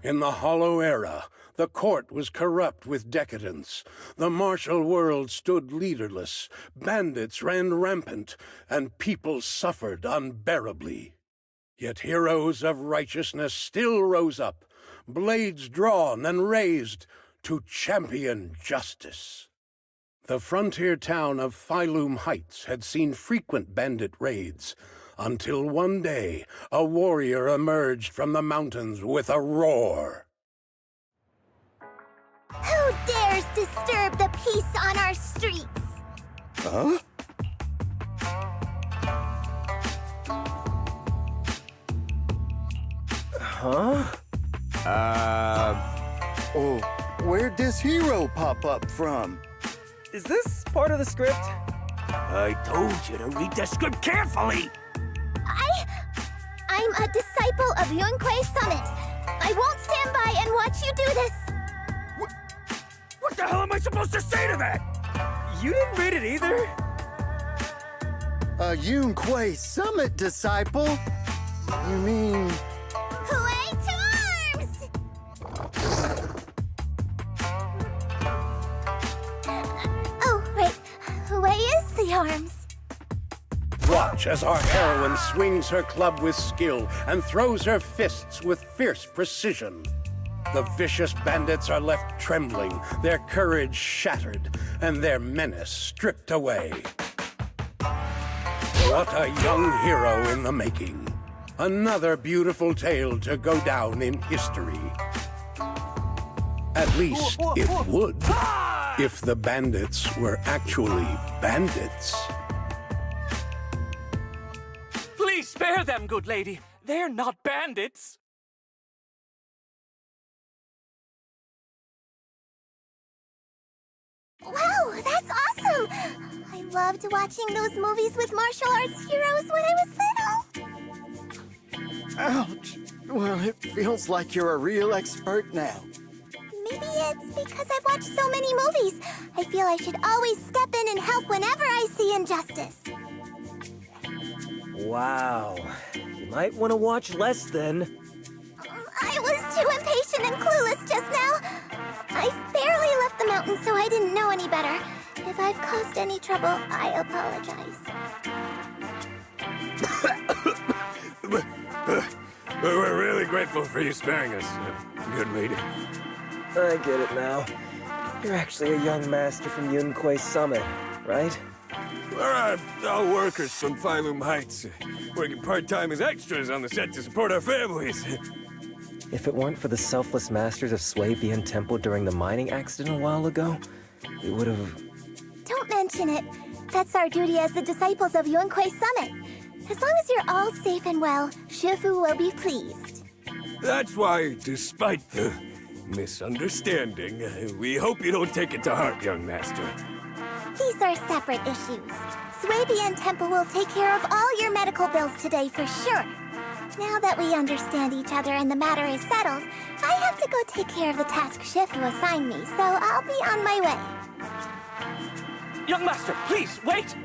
In the Hollow Era, the court was corrupt with decadence. The martial world stood leaderless, bandits ran rampant, and people suffered unbearably. Yet heroes of righteousness still rose up, blades drawn and raised to champion justice. The frontier town of Phylum Heights had seen frequent bandit raids, until one day a warrior emerged from the mountains with a roar. Who dares disturb the peace on our streets? Huh? Huh? Oh, where'd this hero pop up from? Is this part of the script? I told you to read the script carefully! I'm a disciple of Yunquei Summit. I won't stand by and watch you do this. What the hell am I supposed to say to that? You didn't read it either? A Yunquei Summit disciple? You mean... Huey to arms! Oh, right. Huey is the arms. Watch as our heroine swings her club with skill and throws her fists with fierce precision. The vicious bandits are left trembling, their courage shattered, and their menace stripped away. What a young hero in the making. Another beautiful tale to go down in history. At least it would, if the bandits were actually bandits. Please spare them, good lady. They're not bandits. Wow, that's awesome! I loved watching those movies with martial arts heroes when I was little. Ouch! Well, it feels like you're a real expert now. Maybe it's because I've watched so many movies. I feel I should always step in and help whenever I see injustice. Wow. You might want to watch less then. I was too impatient and clueless just now. I barely left the mountain, so I didn't know any better. If I've caused any trouble, I apologize. We're really grateful for you sparing us, good lady. I get it now. You're actually a young master from Yunquei Summit, right? We're all workers from Phylum Heights, working part-time as extras on the set to support our families. If it weren't for the selfless masters of Sui-Bian Temple during the mining accident a while ago, we would have... Don't mention it. That's our duty as the disciples of Yunquei Summit. As long as you're all safe and well, Shifu will be pleased. That's why, despite the misunderstanding, we hope you don't take it to heart, young master. These are separate issues. Sui-Bian Temple will take care of all your medical bills today for sure. Now that we understand each other and the matter is settled, I have to go take care of the task Shifu assigned me, so I'll be on my way. Young master, please, wait!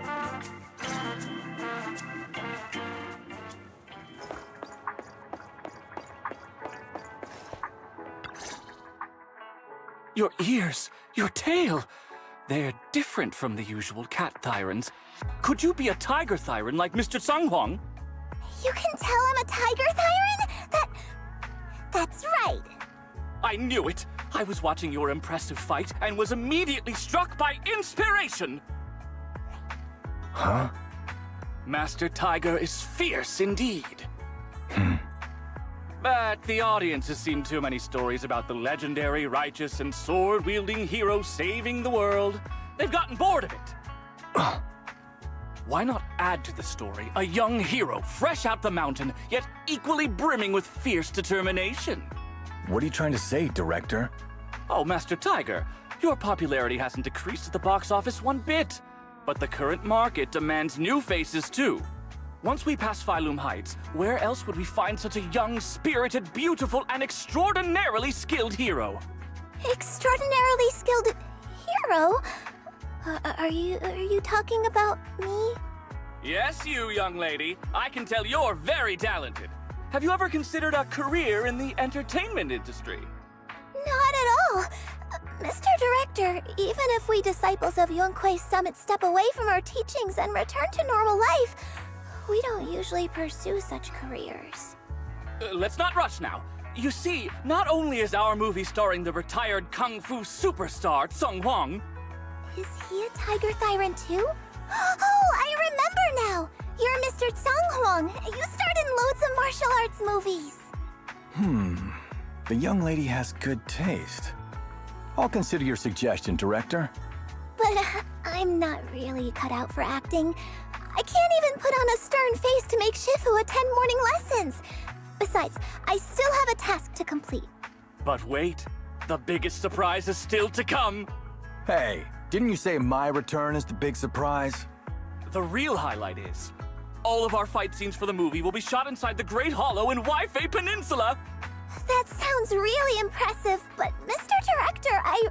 Your ears, your tail, they're different from the usual cat thyrans. Could you be a tiger thyran like Mr. Sunghuang? You can tell I'm a tiger thyran? That's right. I knew it! I was watching your impressive fight and was immediately struck by inspiration! Huh? Master Tiger is fierce indeed. But the audience has seen too many stories about the legendary, righteous, and sword-wielding hero saving the world. They've gotten bored of it. Why not add to the story a young hero fresh out the mountain, yet equally brimming with fierce determination? What are you trying to say, director? Oh, Master Tiger, your popularity hasn't decreased at the box office one bit. But the current market demands new faces, too. Once we pass Phylum Heights, where else would we find such a young, spirited, beautiful, and extraordinarily skilled hero? Extraordinarily skilled hero? Are you talking about me? Yes, you, young lady. I can tell you're very talented. Have you ever considered a career in the entertainment industry? Not at all. Mr. Director, even if we disciples of Yunque's Summit step away from our teachings and return to normal life, we don't usually pursue such careers. Let's not rush now. You see, not only is our movie starring the retired kung fu superstar Sung Hwang. Is he a Tiger Thyran too? Oh, I remember now! You're Mr. Sung Hwang. You starred in loads of martial arts movies. The young lady has good taste. I'll consider your suggestion, Director. But I'm not really cut out for acting. I can't even put on a stern face to make Shifu attend morning lessons. Besides, I still have a task to complete. But wait, the biggest surprise is still to come. Hey, didn't you say my return is the big surprise? The real highlight is, all of our fight scenes for the movie will be shot inside the Great Hollow in Waifei Peninsula. That sounds really impressive, but Mr. Director, I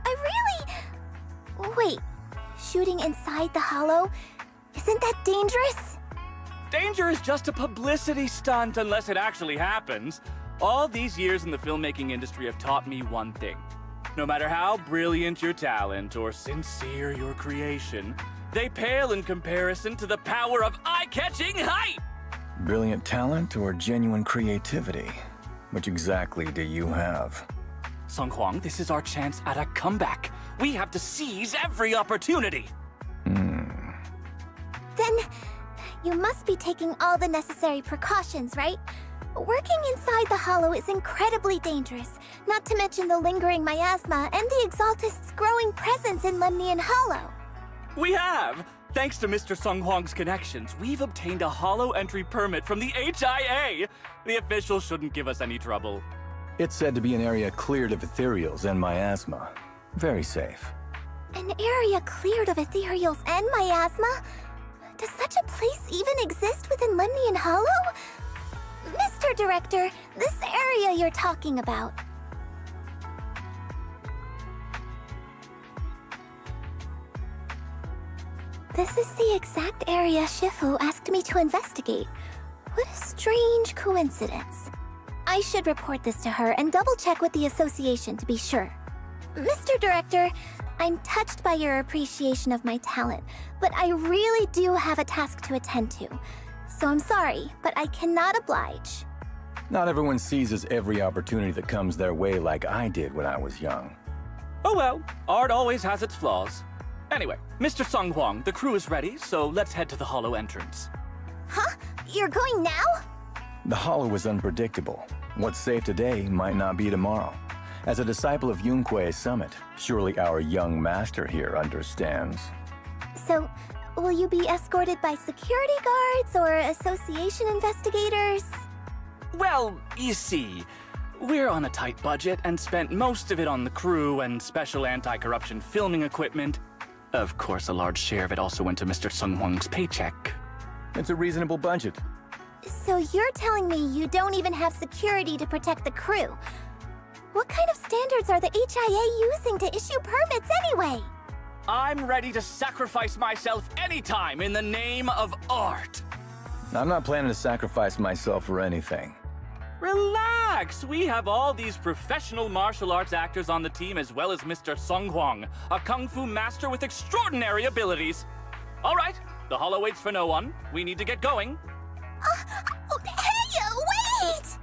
really... Wait, shooting inside the hollow? Isn't that dangerous? Danger is just a publicity stunt unless it actually happens. All these years in the filmmaking industry have taught me one thing. No matter how brilliant your talent or sincere your creation, they pale in comparison to the power of eye-catching height! Brilliant talent or genuine creativity? Which exactly do you have? Sung Hwang, this is our chance at a comeback. We have to seize every opportunity. Then, you must be taking all the necessary precautions, right? Working inside the hollow is incredibly dangerous, not to mention the lingering miasma and the Exaltist's growing presence in Lemnian Hollow. We have! Thanks to Mr. Sung Hwang's connections, we've obtained a hollow entry permit from the HIA. The officials shouldn't give us any trouble. It's said to be an area cleared of ethereals and miasma. Very safe. An area cleared of ethereals and miasma? Does such a place even exist within Lemnian Hollow? Mr. Director, this area you're talking about. This is the exact area Shifu asked me to investigate. What a strange coincidence. I should report this to her and double-check with the association to be sure. Mr. Director, I'm touched by your appreciation of my talent, but I really do have a task to attend to. So I'm sorry, but I cannot oblige. Not everyone seizes every opportunity that comes their way like I did when I was young. Oh well, art always has its flaws. Anyway, Mr. Sung Hwang, the crew is ready, so let's head to the hollow entrance. Huh? You're going now? The hollow is unpredictable. What's safe today might not be tomorrow. As a disciple of Yunque's Summit, surely our young master here understands. So, will you be escorted by security guards or association investigators? Well, you see, we're on a tight budget and spent most of it on the crew and special anti-corruption filming equipment. Of course, a large share of it also went to Mr. Sung Hwang's paycheck. It's a reasonable budget. So you're telling me you don't even have security to protect the crew? What kind of standards are the HIA using to issue permits anyway? I'm ready to sacrifice myself anytime in the name of art. I'm not planning to sacrifice myself for anything. Relax! We have all these professional martial arts actors on the team as well as Mr. Sung Hwang, a kung fu master with extraordinary abilities. All right, the hollow waits for no one. We need to get going. Hey, wait!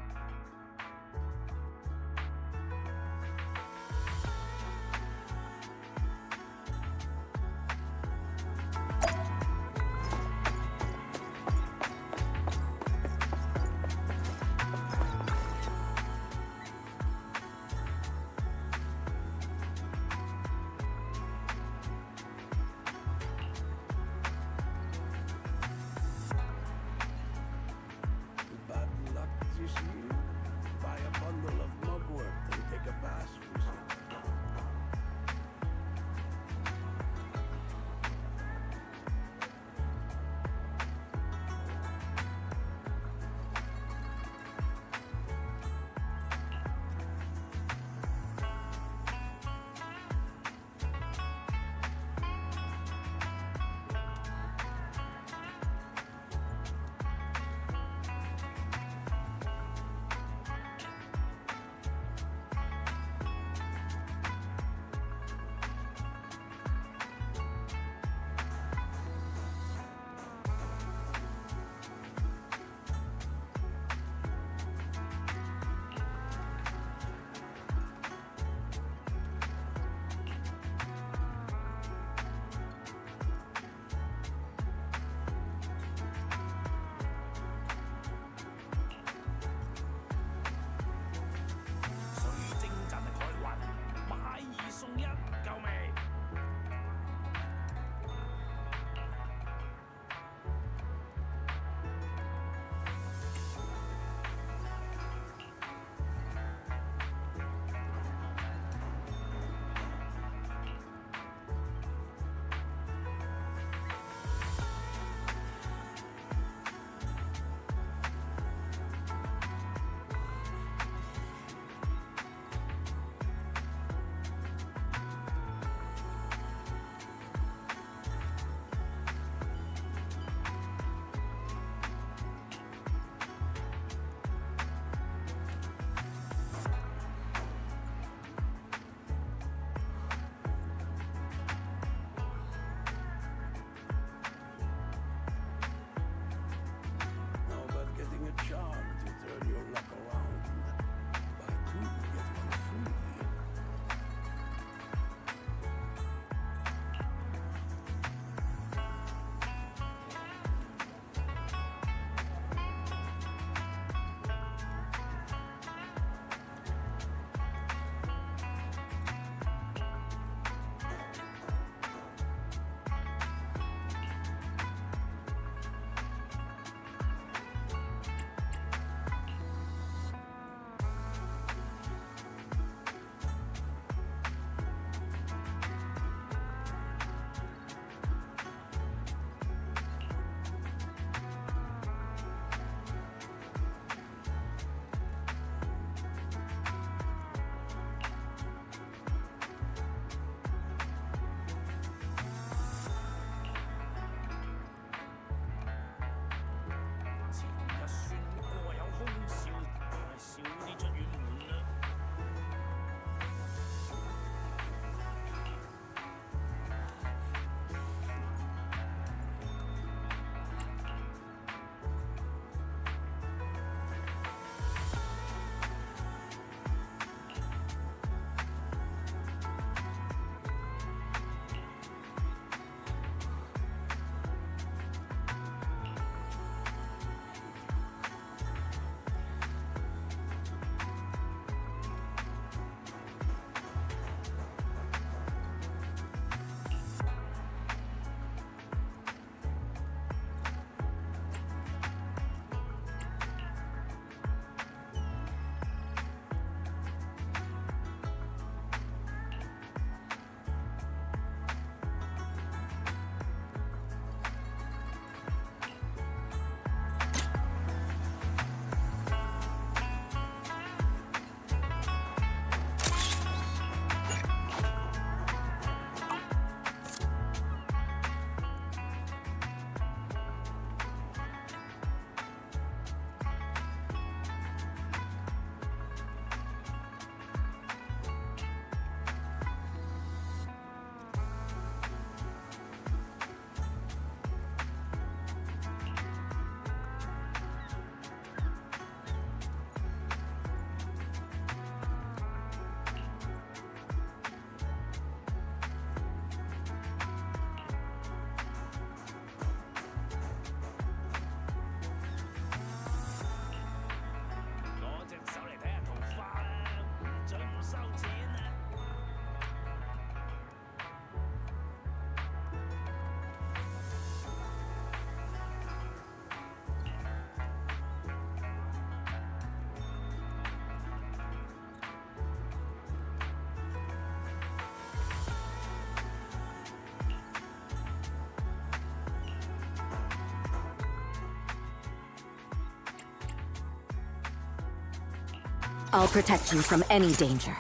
I'll protect you from any danger.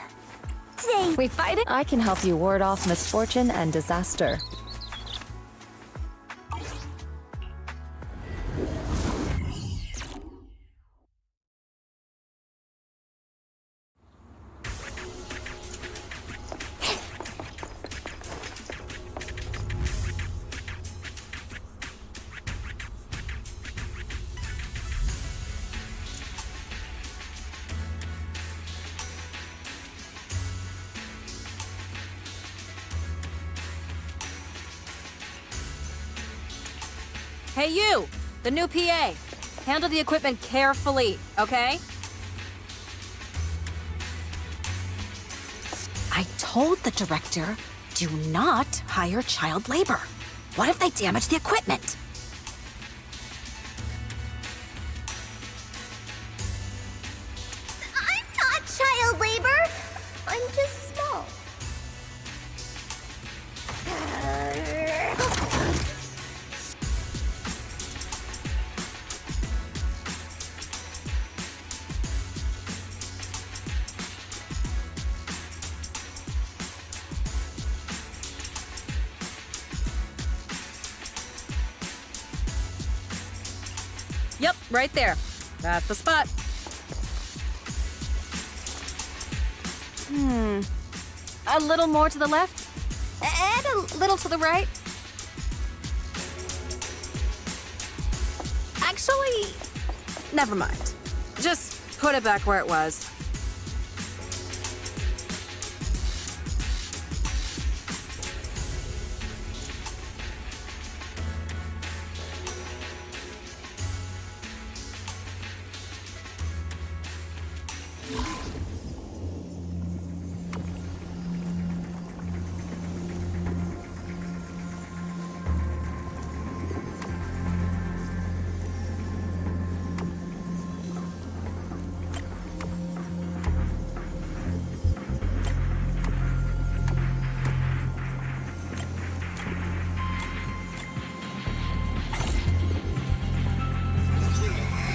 Today, We fight it? I can help you ward off misfortune and disaster. Hey you! The new PA! Handle the equipment carefully, okay? I told the director, do not hire child labor. What if they damage the equipment? I'm not child labor. I'm just small. Yep, right there. That's the spot. A little more to the left, and a little to the right. Actually, never mind. Just put it back where it was.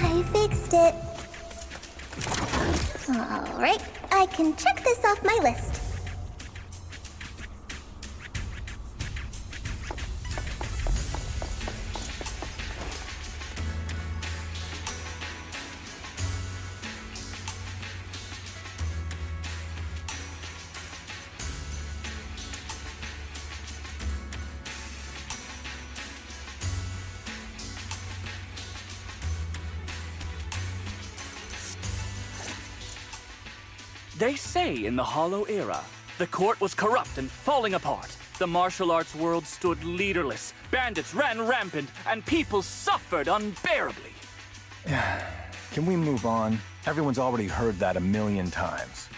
I fixed it. All right, I can check this off my list. They say in the Hollow Era, the court was corrupt and falling apart. The martial arts world stood leaderless, bandits ran rampant, and people suffered unbearably. Can we move on? Everyone's already heard that a million times.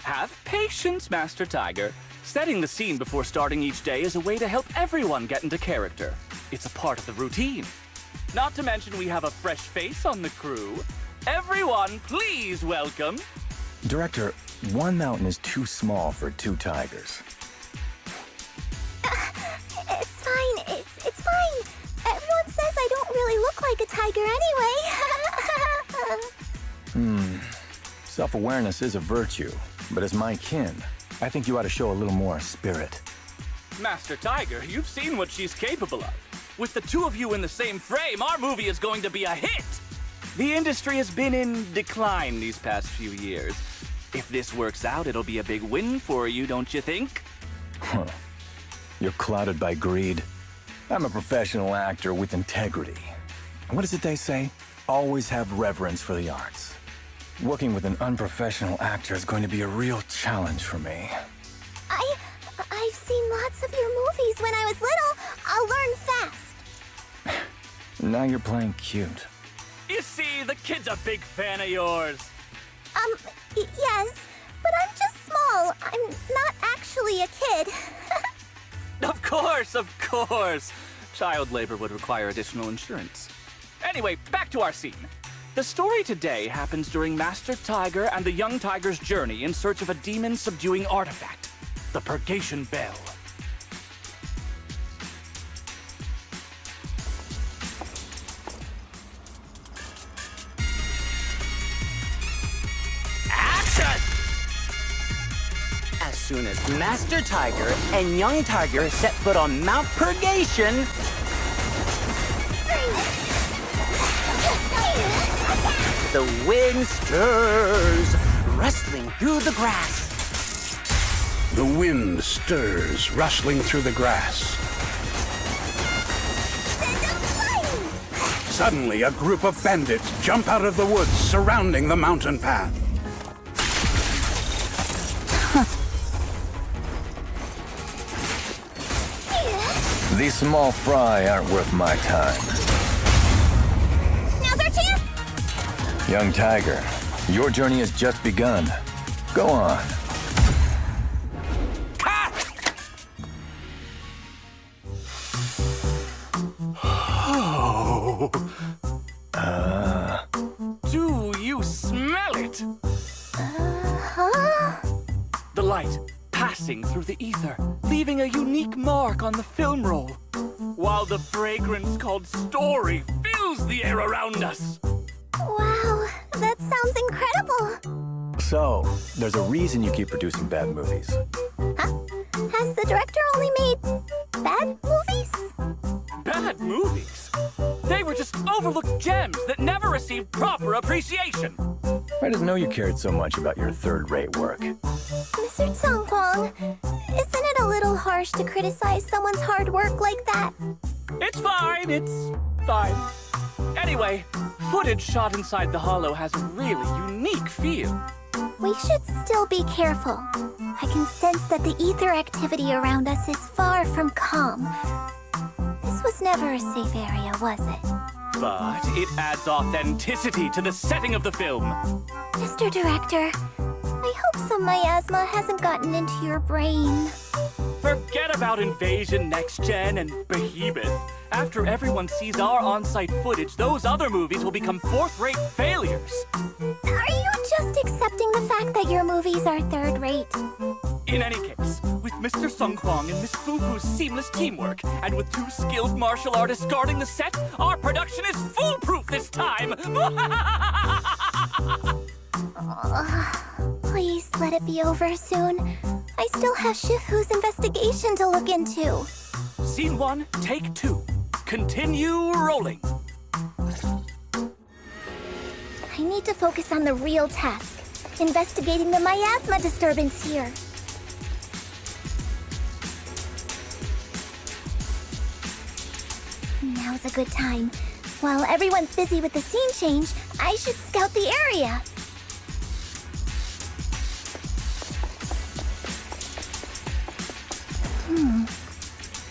Have patience, Master Tiger. Setting the scene before starting each day is a way to help everyone get into character. It's a part of the routine. Not to mention we have a fresh face on the crew. Everyone, please welcome... Director, one mountain is too small for two tigers. It's fine. It's fine. Everyone says I don't really look like a tiger anyway. Self-awareness is a virtue, but as my kin, I think you ought to show a little more spirit. Master Tiger, you've seen what she's capable of. With the two of you in the same frame, our movie is going to be a hit! The industry has been in decline these past few years. If this works out, it'll be a big win for you, don't you think? Huh. You're clouded by greed. I'm a professional actor with integrity. What is it they say? Always have reverence for the arts. Working with an unprofessional actor is going to be a real challenge for me. I've seen lots of your movies when I was little. I'll learn fast. Now you're playing cute. You see, the kid's a big fan of yours. Yes, but I'm just small. I'm not actually a kid. Of course, of course. Child labor would require additional insurance. Anyway, back to our scene. The story today happens during Master Tiger and the young tiger's journey in search of a demon-subduing artifact, the Purgation Bell. soon as Master Tiger and Young Tiger set foot on Mount Purgation, the wind stirs, rustling through the grass. The wind stirs, rustling through the grass. Suddenly, a group of bandits jump out of the woods surrounding the mountain path. These small fry aren't worth my time. Now's our chance! Young Tiger, your journey has just begun. Go on. Do you smell it? Huh? The light passing through the ether, leaving a unique mark on the film roll, while the fragrance called story fills the air around us. Wow, that sounds incredible. So, there's a reason you keep producing bad movies. Huh? Has the director only made bad movies? Bad movies? They were just overlooked gems that never received proper appreciation. I didn't know you cared so much about your third-rate work. Mr. Tsongkwang, isn't it a little harsh to criticize someone's hard work like that? It's fine. Anyway, footage shot inside the hollow has a really unique feel. We should still be careful. I can sense that the ether activity around us is far from calm. This was never a safe area, was it? But it adds authenticity to the setting of the film. Mr. Director, I hope some miasma hasn't gotten into your brain. Forget about Invasion Next Gen and Behemoth. After everyone sees our on-site footage, those other movies will become fourth-rate failures. Are you just accepting the fact that your movies are third-rate? In any case, with Mr. Sungkwang and Miss Fufu's seamless teamwork, and with 2 skilled martial artists guarding the set, our production is foolproof this time! Please let it be over soon. I still have Shifu's investigation to look into. Scene 1, take 2. Continue rolling. I need to focus on the real task, investigating the miasma disturbance here. Now's a good time. While everyone's busy with the scene change, I should scout the area.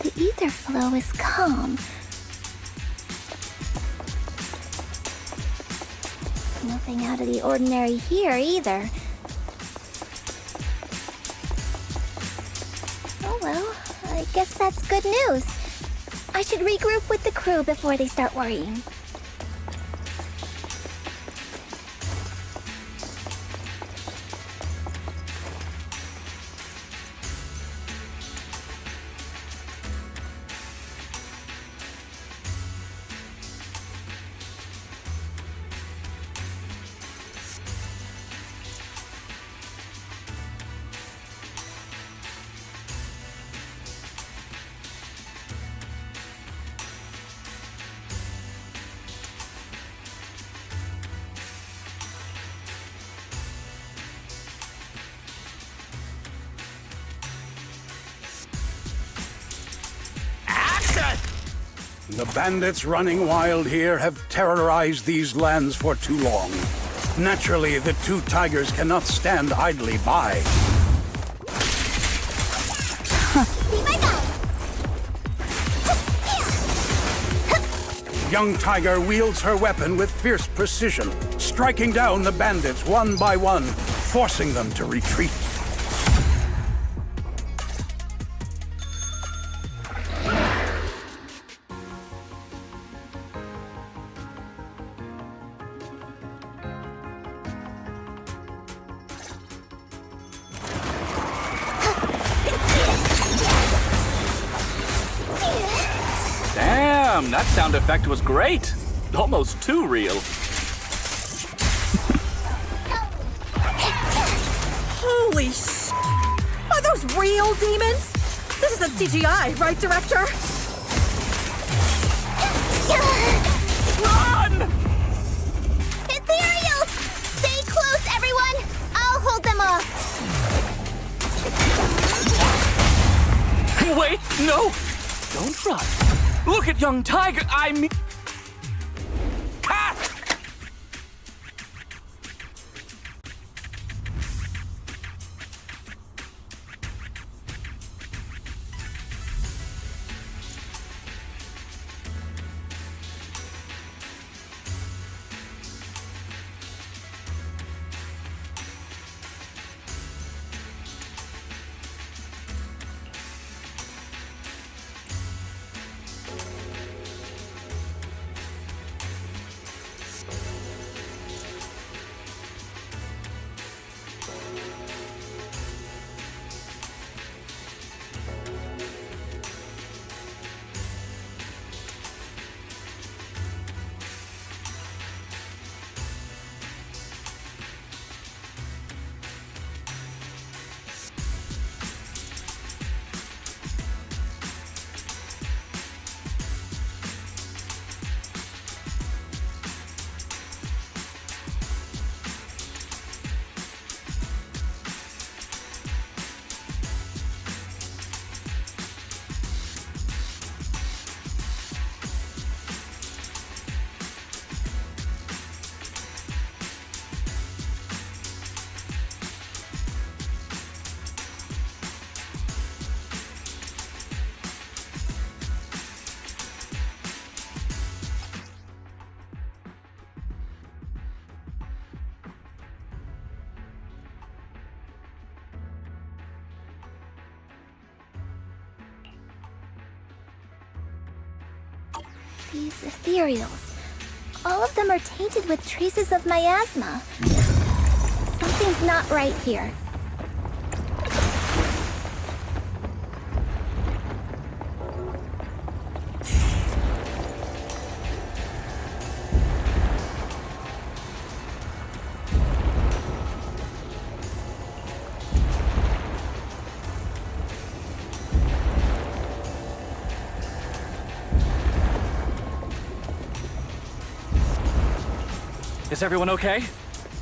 The ether flow is calm. Nothing out of the ordinary here either. Oh well, I guess that's good news. I should regroup with the crew before they start worrying. The bandits running wild here have terrorized these lands for too long. Naturally, the 2 tigers cannot stand idly by. Be my guide! Young Tiger wields her weapon with fierce precision, striking down the bandits one by one, forcing them to retreat. Damn, that sound effect was great. Almost too real. Holy s***! Are those those real demons? This isn't CGI, right, Director? Run! Ethereals! Stay close, everyone! I'll hold them off. Wait, no! Don't run. Look at young Tiger, I mean... Cat! These ethereals. All of them are tainted with traces of miasma. Something's not right here. Is everyone okay?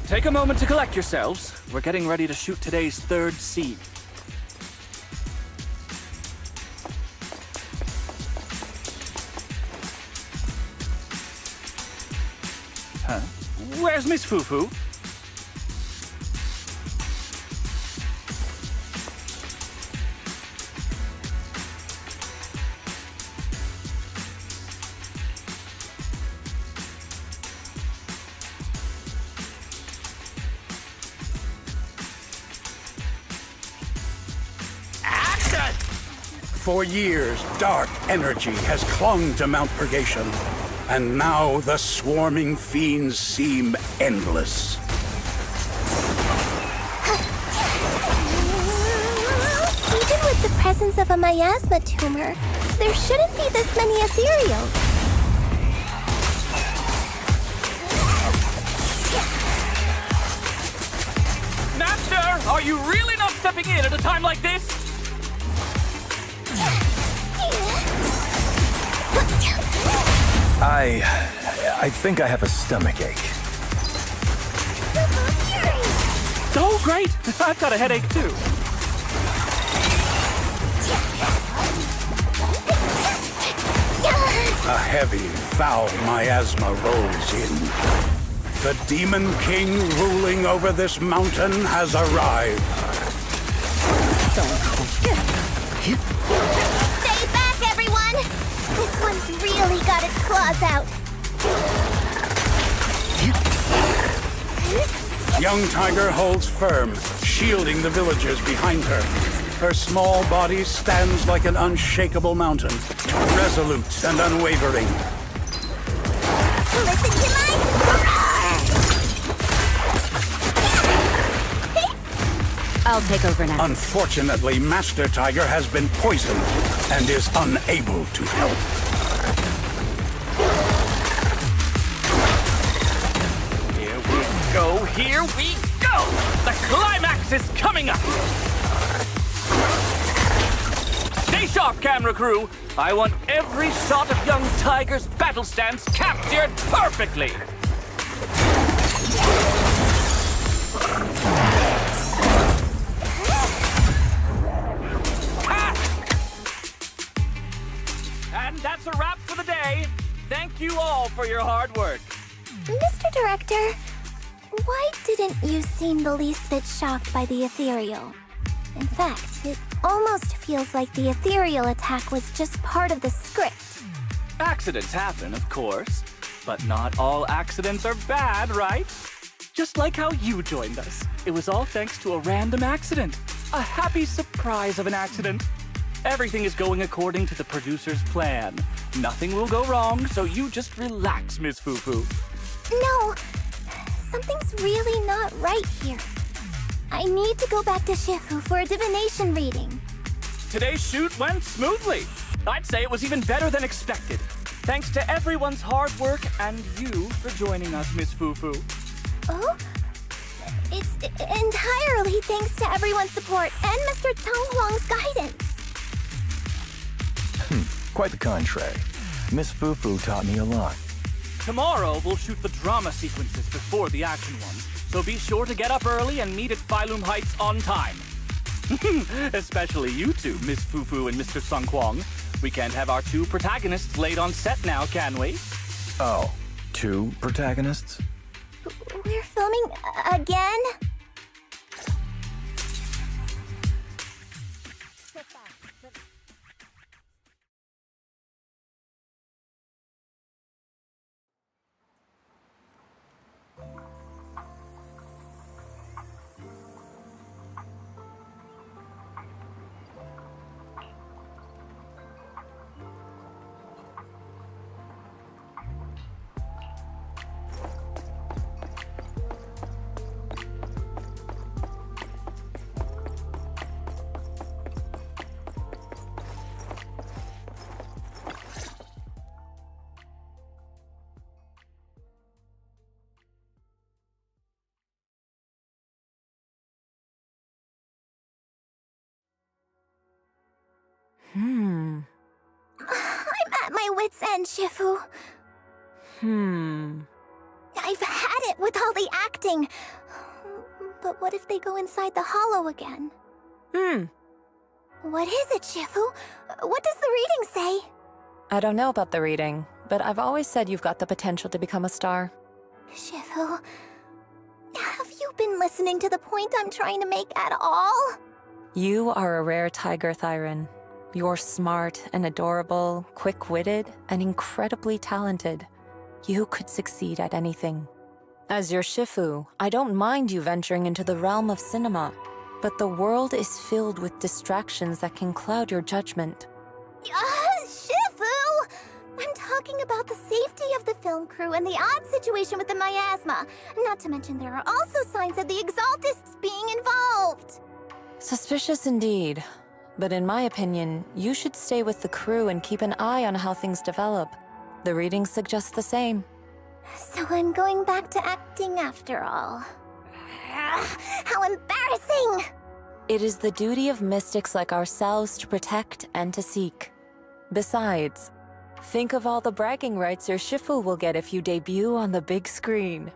Take a moment to collect yourselves. We're getting ready to shoot today's third scene. Huh? Where's Miss Fufu? For years, dark energy has clung to Mount Purgation, and now the swarming fiends seem endless. Even with the presence of a miasma tumor, there shouldn't be this many ethereals. Master, are you really not stepping in at a time like this? I think I have a stomachache. Oh, great! I've got a headache, too. A heavy, foul miasma rolls in. The Demon King ruling over this mountain has arrived. Stay back, everyone! This one's really got its claws out. Young Tiger holds firm, shielding the villagers behind her. Her small body stands like an unshakable mountain, resolute and unwavering. Listen to my... I'll take over now. Unfortunately, Master Tiger has been poisoned and is unable to help. Here we go! The climax is coming up! camera crew. I want every shot of young Tiger's battle stance captured perfectly. And that's a wrap for the day. Thank you all for your hard work. Mr. Director, why didn't you seem the least bit shocked by the ethereal? In fact, it almost feels like the ethereal attack was just part of the script. Accidents happen, of course, but not all accidents are bad, right? Just like how you joined us. It was all thanks to a random accident. A happy surprise of an accident. Everything is going according to the producer's plan. Nothing will go wrong, so you just relax, Miss Fufu. No, something's really not right here. I need to go back to Shifu for a divination reading. Today's shoot went smoothly. I'd say it was even better than expected. Thanks to everyone's hard work and you for joining us, Miss Fufu. Oh? It's entirely thanks to everyone's support and Mr. Tong Huang's guidance. Quite the contrary. Miss Fufu taught me a lot. Tomorrow, we'll shoot the drama sequences before the action ones, so be sure to get up early and meet at Phylum Heights on time. Especially you two, Miss Fufu and Mr. Sung Kwong. We can't have our two protagonists late on set now, can we? Oh, 2 protagonists? We're filming again? I'm at my wit's end, Shifu. I've had it with all the acting. But what if they go inside the hollow again? What is it, Shifu? What does the reading say? I don't know about the reading, but I've always said you've got the potential to become a star. Shifu, have you been listening to the point I'm trying to make at all? You are a rare tiger, Thyron. You're smart and adorable, quick-witted, and incredibly talented. You could succeed at anything. As your Shifu, I don't mind you venturing into the realm of cinema, but the world is filled with distractions that can cloud your judgment. Shifu! I'm talking about the safety of the film crew and the odd situation with the miasma. Not to mention there are also signs of the Exaltists being involved. Suspicious indeed. But in my opinion, you should stay with the crew and keep an eye on how things develop. The readings suggest the same. So I'm going back to acting after all. How embarrassing! It is the duty of mystics like ourselves to protect and to seek. Besides, think of all the bragging rights your Shifu will get if you debut on the big screen.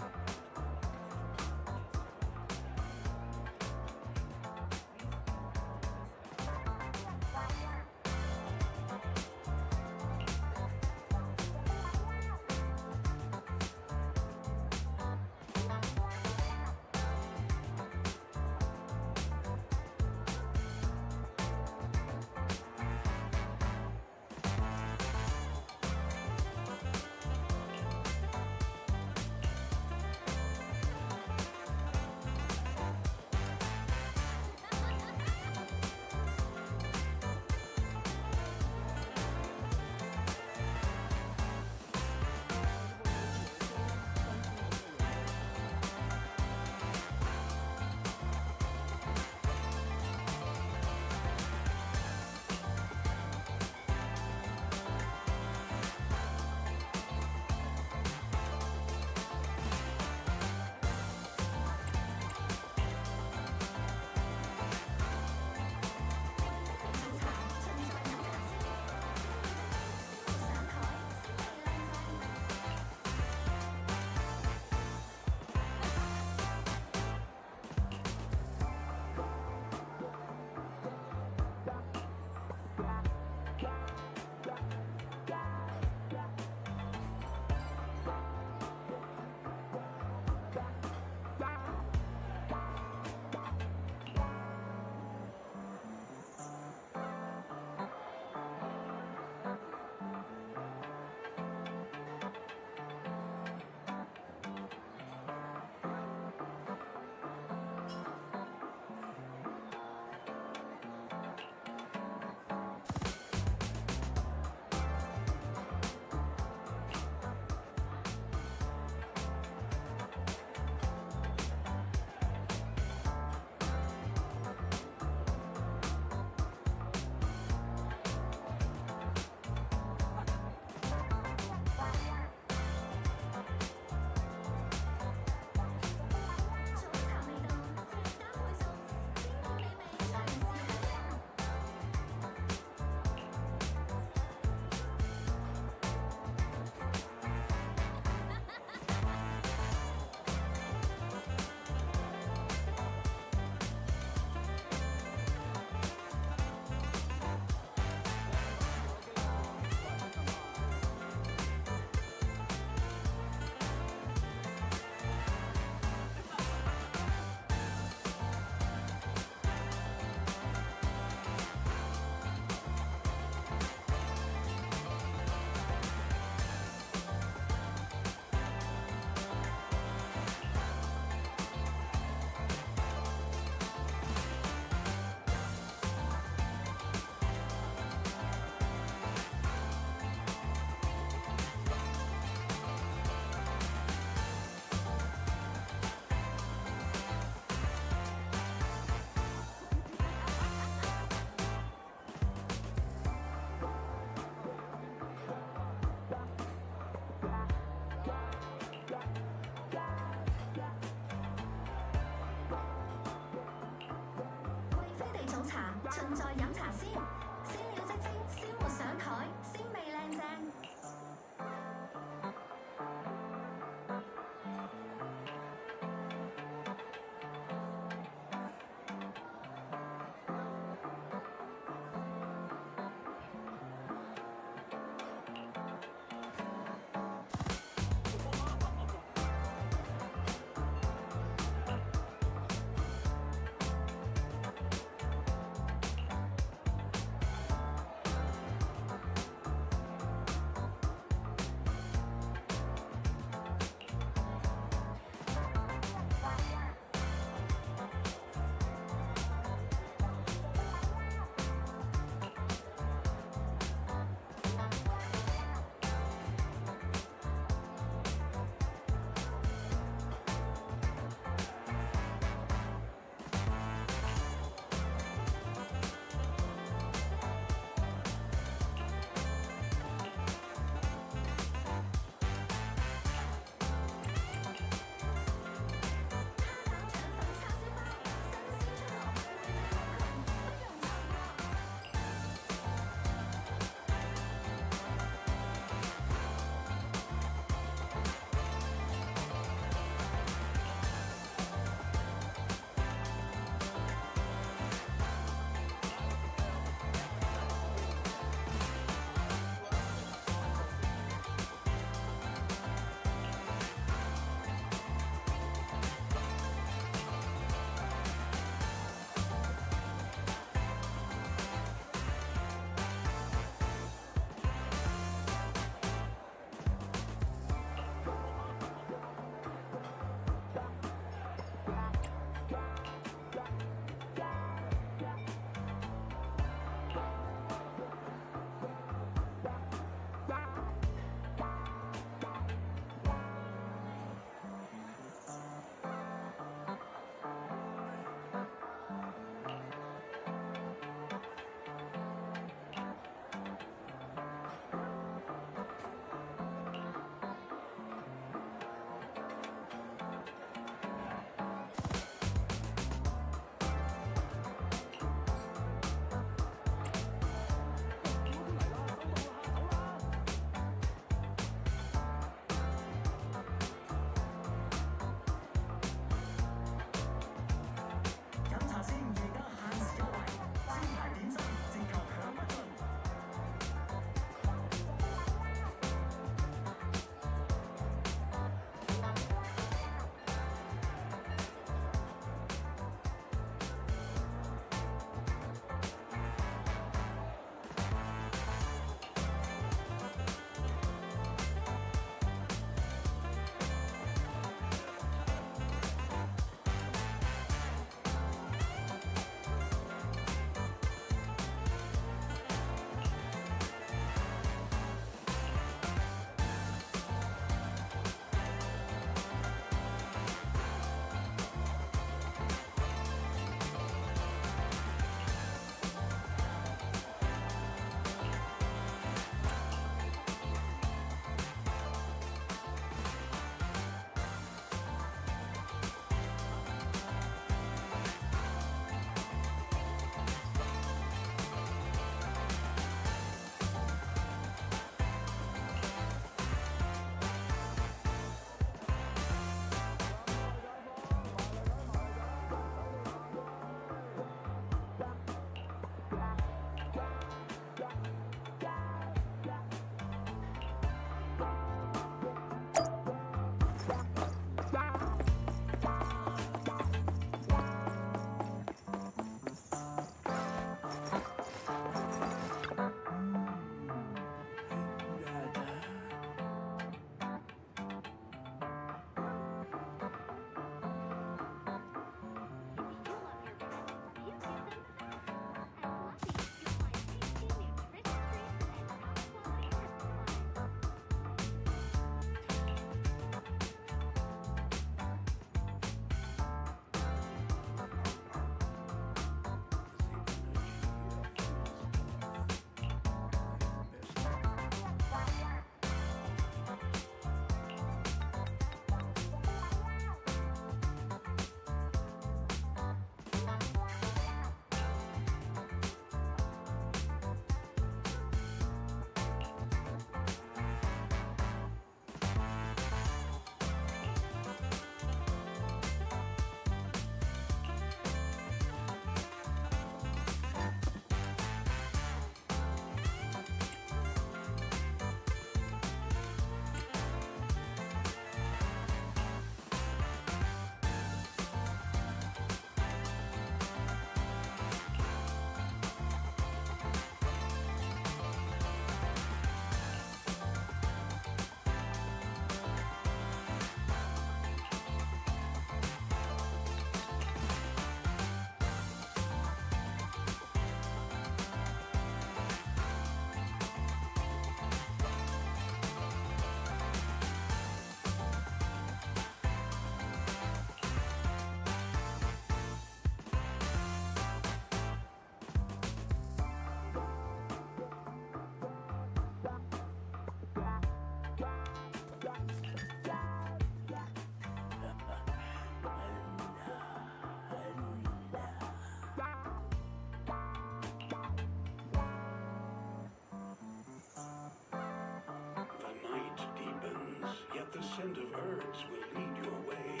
yet the scent of herbs will lead your way.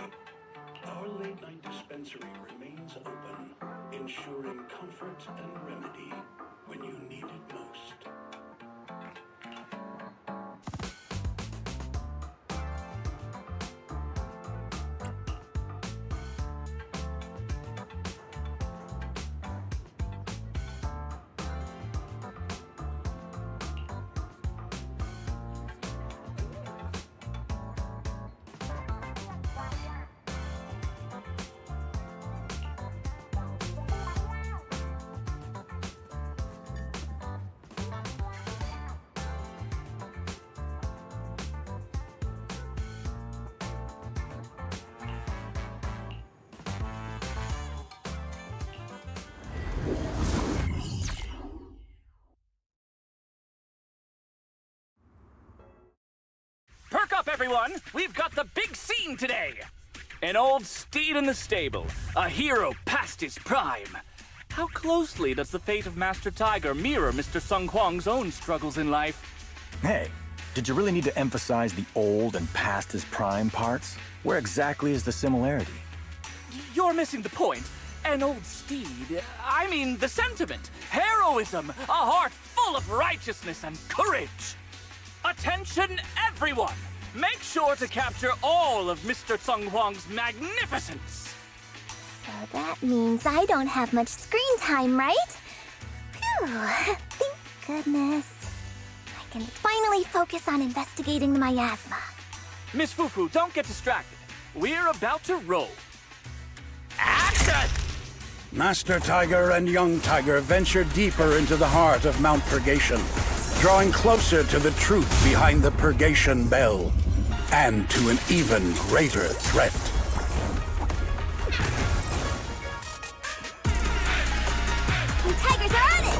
Our late-night dispensary remains open, ensuring comfort and remedy when you need it most. Perk up, everyone! We've got the big scene today! An old steed in the stable, a hero past his prime. How closely does the fate of Master Tiger mirror Mr. Sung Kwang's own struggles in life? Hey, did you really need to emphasize the old and past his prime parts? Where exactly is the similarity? You're missing the point. An old steed, I mean the sentiment, heroism, a heart full of righteousness and courage. Attention, everyone! Make sure to capture all of Mr. Sung Kwang's magnificence! So that means I don't have much screen time, right? Phew, thank goodness. I can finally focus on investigating the miasma. Miss Fufu, don't get distracted. We're about to roll. Action! Master Tiger and Young Tiger venture deeper into the heart of Mount Purgation, drawing closer to the truth behind the Purgation Bell, and to an even greater threat. The tigers are on it!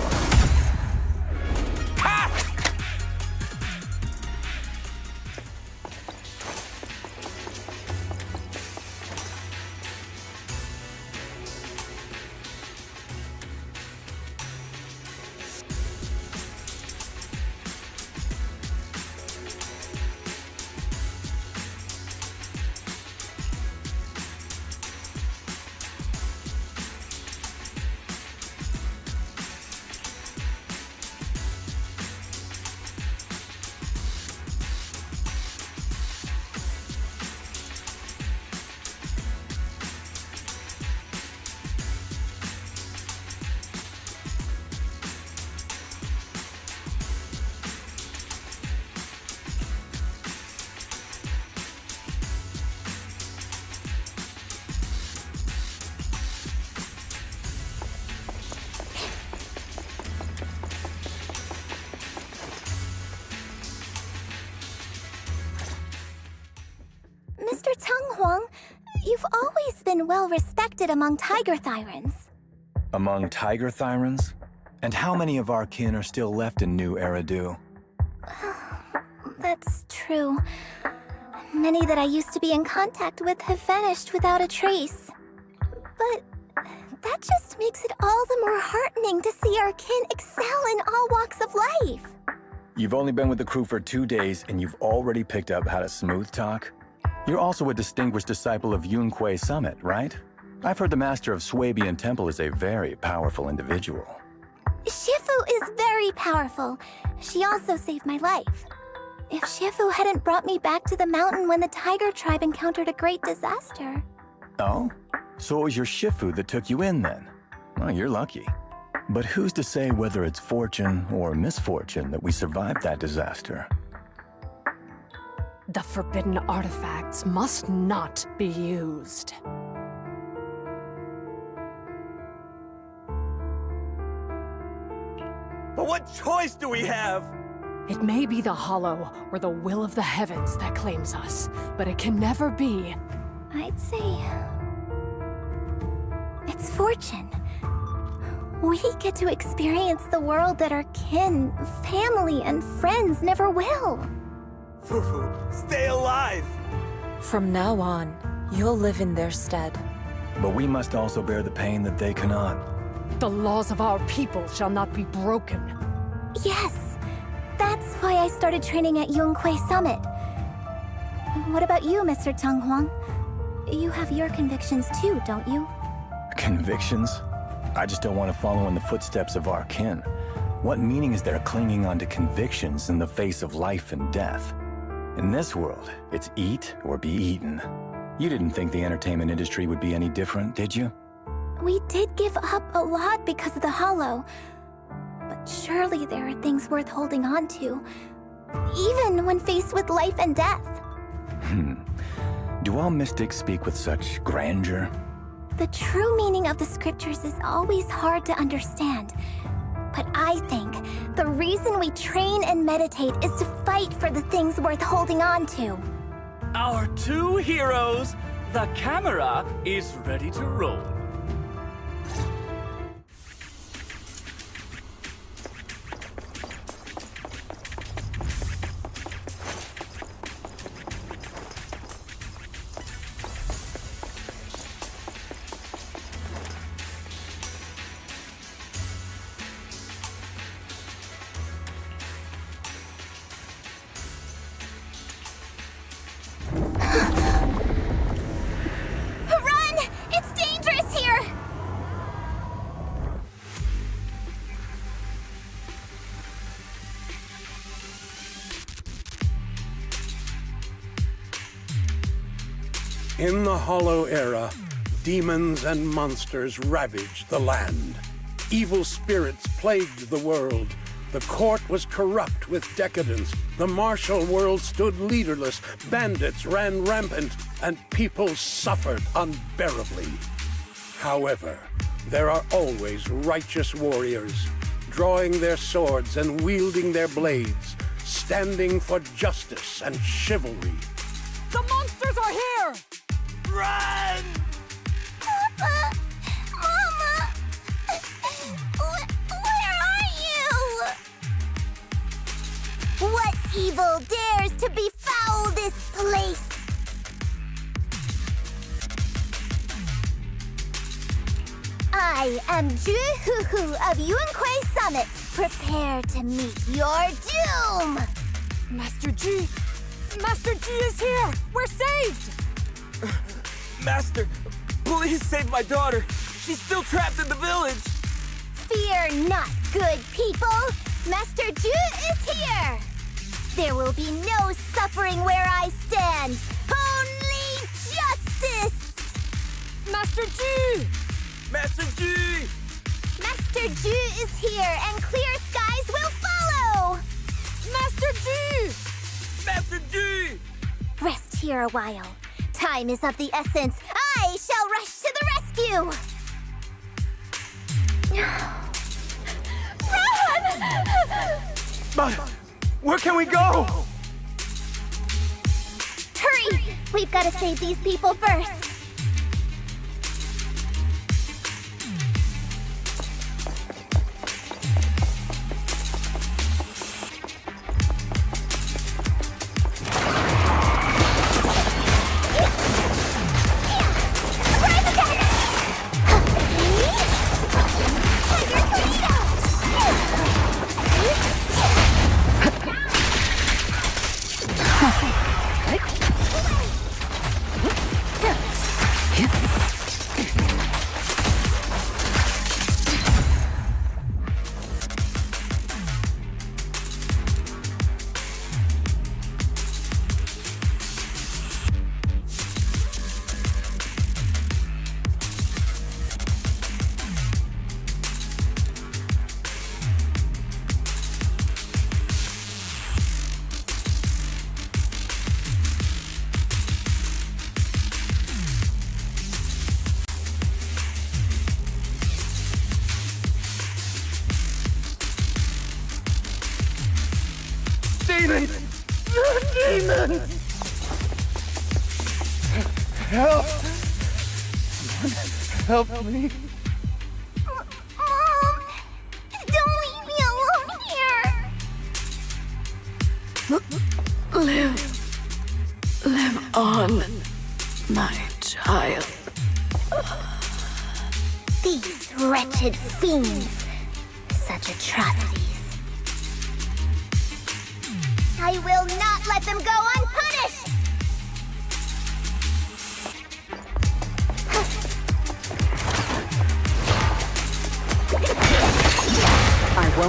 Mr. Tung Huang, you've always been well respected among tiger thyrans. Among tiger thyrans? And how many of our kin are still left in New Eridu? That's true. Many that I used to be in contact with have vanished without a trace. But that just makes it all the more heartening to see our kin excel in all walks of life. You've only been with the crew for 2 days and you've already picked up how to smooth talk? You're also a distinguished disciple of Yunquei Summit, right? I've heard the master of Swabian Temple is a very powerful individual. Shifu is very powerful. She also saved my life. If Shifu hadn't brought me back to the mountain when the tiger tribe encountered a great disaster... Oh? So it was your Shifu that took you in then? Well, you're lucky. But who's to say whether it's fortune or misfortune that we survived that disaster? The forbidden artifacts must not be used. But what choice do we have? It may be the Hollow or the will of the heavens that claims us, but it can never be. I'd say... it's fortune. We get to experience the world that our kin, family, and friends never will. Fufu, stay alive! From now on, you'll live in their stead. But we must also bear the pain that they cannot. The laws of our people shall not be broken. Yes, that's why I started training at Yunquei Summit. What about you, Mr. Tang Huang? You have your convictions too, don't you? Convictions? I just don't want to follow in the footsteps of our kin. What meaning is there clinging on to convictions in the face of life and death? In this world, it's eat or be eaten. You didn't think the entertainment industry would be any different, did you? We did give up a lot because of the Hollow. But surely there are things worth holding on to, even when faced with life and death. Do all mystics speak with such grandeur? The true meaning of the scriptures is always hard to understand. But I think the reason we train and meditate is to fight for the things worth holding on to. Our two heroes, the camera is ready to roll. Run! It's dangerous here! In the Hollow Era, demons and monsters ravaged the land. Evil spirits plagued the world. The court was corrupt with decadence. The martial world stood leaderless. Bandits ran rampant, and people suffered unbearably. However, there are always righteous warriors, drawing their swords and wielding their blades, standing for justice and chivalry. The monsters are here! Run! Papa! Mama! Where are you? What evil dares to befoul this place? I am Ju-Hu-Hu of Yuan-Kui Summit. Prepare to meet your doom! Master G! Master G is here! We're saved! Master, please save my daughter. She's still trapped in the village. Fear not, good people! Master Ju is here! There will be no suffering where I stand! Only justice! Master G! Master G! Master Ju is here, and clear skies will follow! Master G! Master G! Rest here a while. Time is of the essence. I shall rush to the rescue! Run! But where can we go? Hurry! We've got to save these people first. Demons! Demons! Help! Someone help me. Mom! Don't leave me alone here! Live on, my child. These wretched fiends. Such atrocities. I will not let them go unpunished!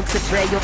folks afraid you'll...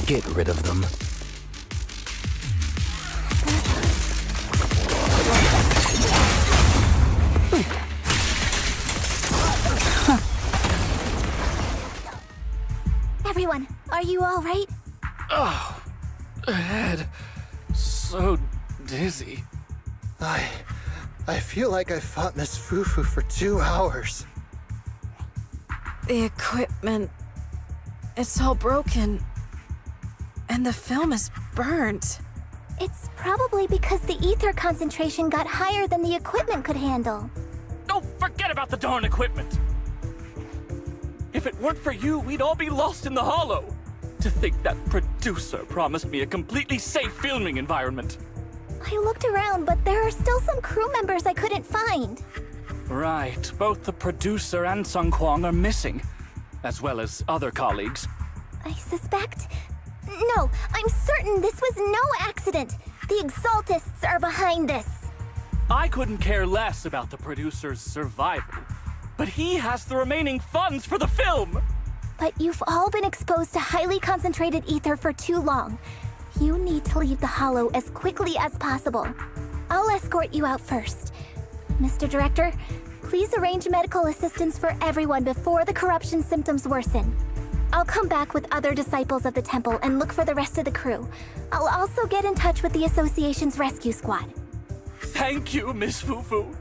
Get rid of them. Everyone, are you all right? Oh, head. So dizzy. I feel like I fought Miss Fufu for 2 hours. The equipment... it's all broken. And the film is burnt. It's probably because the ether concentration got higher than the equipment could handle. Oh, forget about the darn equipment! If it weren't for you, we'd all be lost in the hollow. To think that producer promised me a completely safe filming environment. I looked around, but there are still some crew members I couldn't find. Right, both the producer and Sung Kwang are missing, as well as other colleagues. I suspect... No, I'm certain this was no accident. The Exaltists are behind this. I couldn't care less about the producer's survival, but he has the remaining funds for the film! But you've all been exposed to highly concentrated ether for too long. You need to leave the hollow as quickly as possible. I'll escort you out first. Mr. Director, please arrange medical assistance for everyone before the corruption symptoms worsen. I'll come back with other disciples of the temple and look for the rest of the crew. I'll also get in touch with the Association's rescue squad. Thank you, Miss Fufu.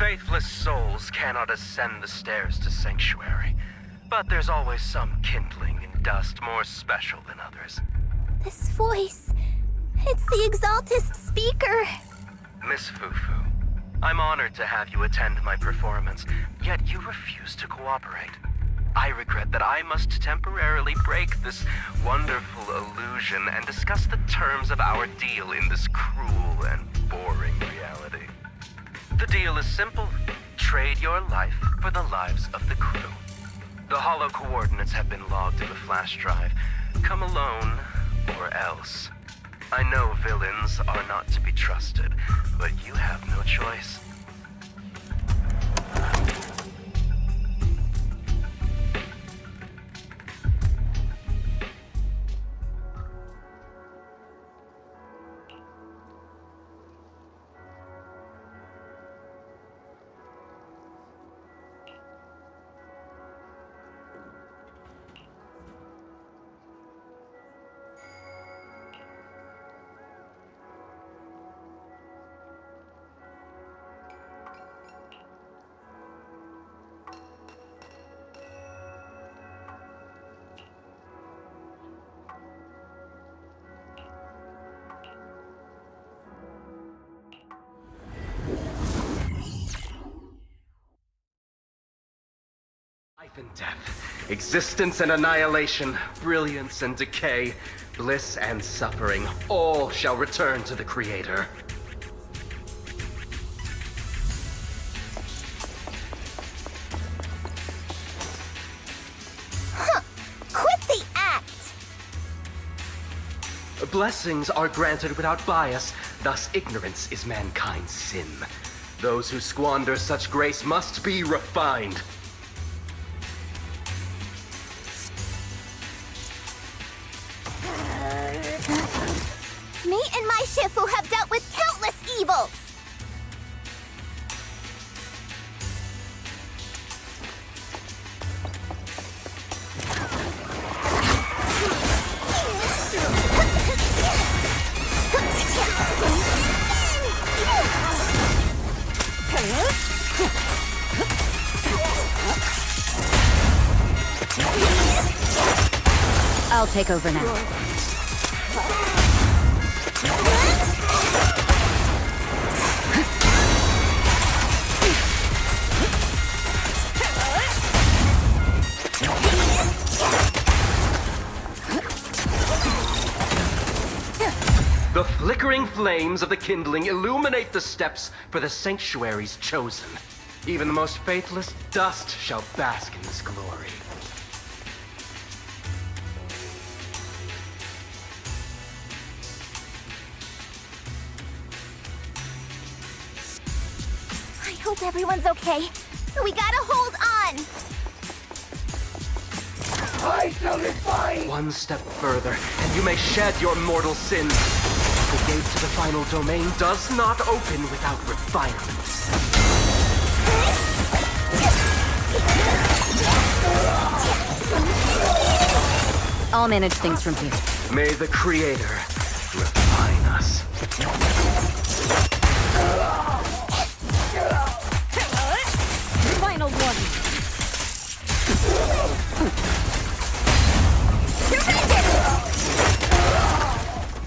Faithless souls cannot ascend the stairs to Sanctuary, but there's always some kindling in dust more special than others. This voice... it's the Exaltist speaker. Miss Fufu, I'm honored to have you attend my performance, yet you refuse to cooperate. I regret that I must temporarily break this wonderful illusion and discuss the terms of our deal in this cruel and boring reality. The deal is simple. Trade your life for the lives of the crew. The hollow coordinates have been logged in the flash drive. Come alone, or else. I know villains are not to be trusted, but you have no choice. Life and death, existence and annihilation, brilliance and decay, bliss and suffering, all shall return to the Creator. Huh! Quit the act! Blessings are granted without bias, thus ignorance is mankind's sin. Those who squander such grace must be refined. Me and my Shifu have dealt with countless evils! I'll take over now. The flickering flames of the kindling illuminate the steps for the sanctuaries chosen. Even the most faithless dust shall bask in this glory. I hope everyone's okay. We gotta hold on! I shall be fine! One step further, and you may shed your mortal sins. The gate to the final domain does not open without refinements. I'll manage things from here. May the Creator refine us. Final one.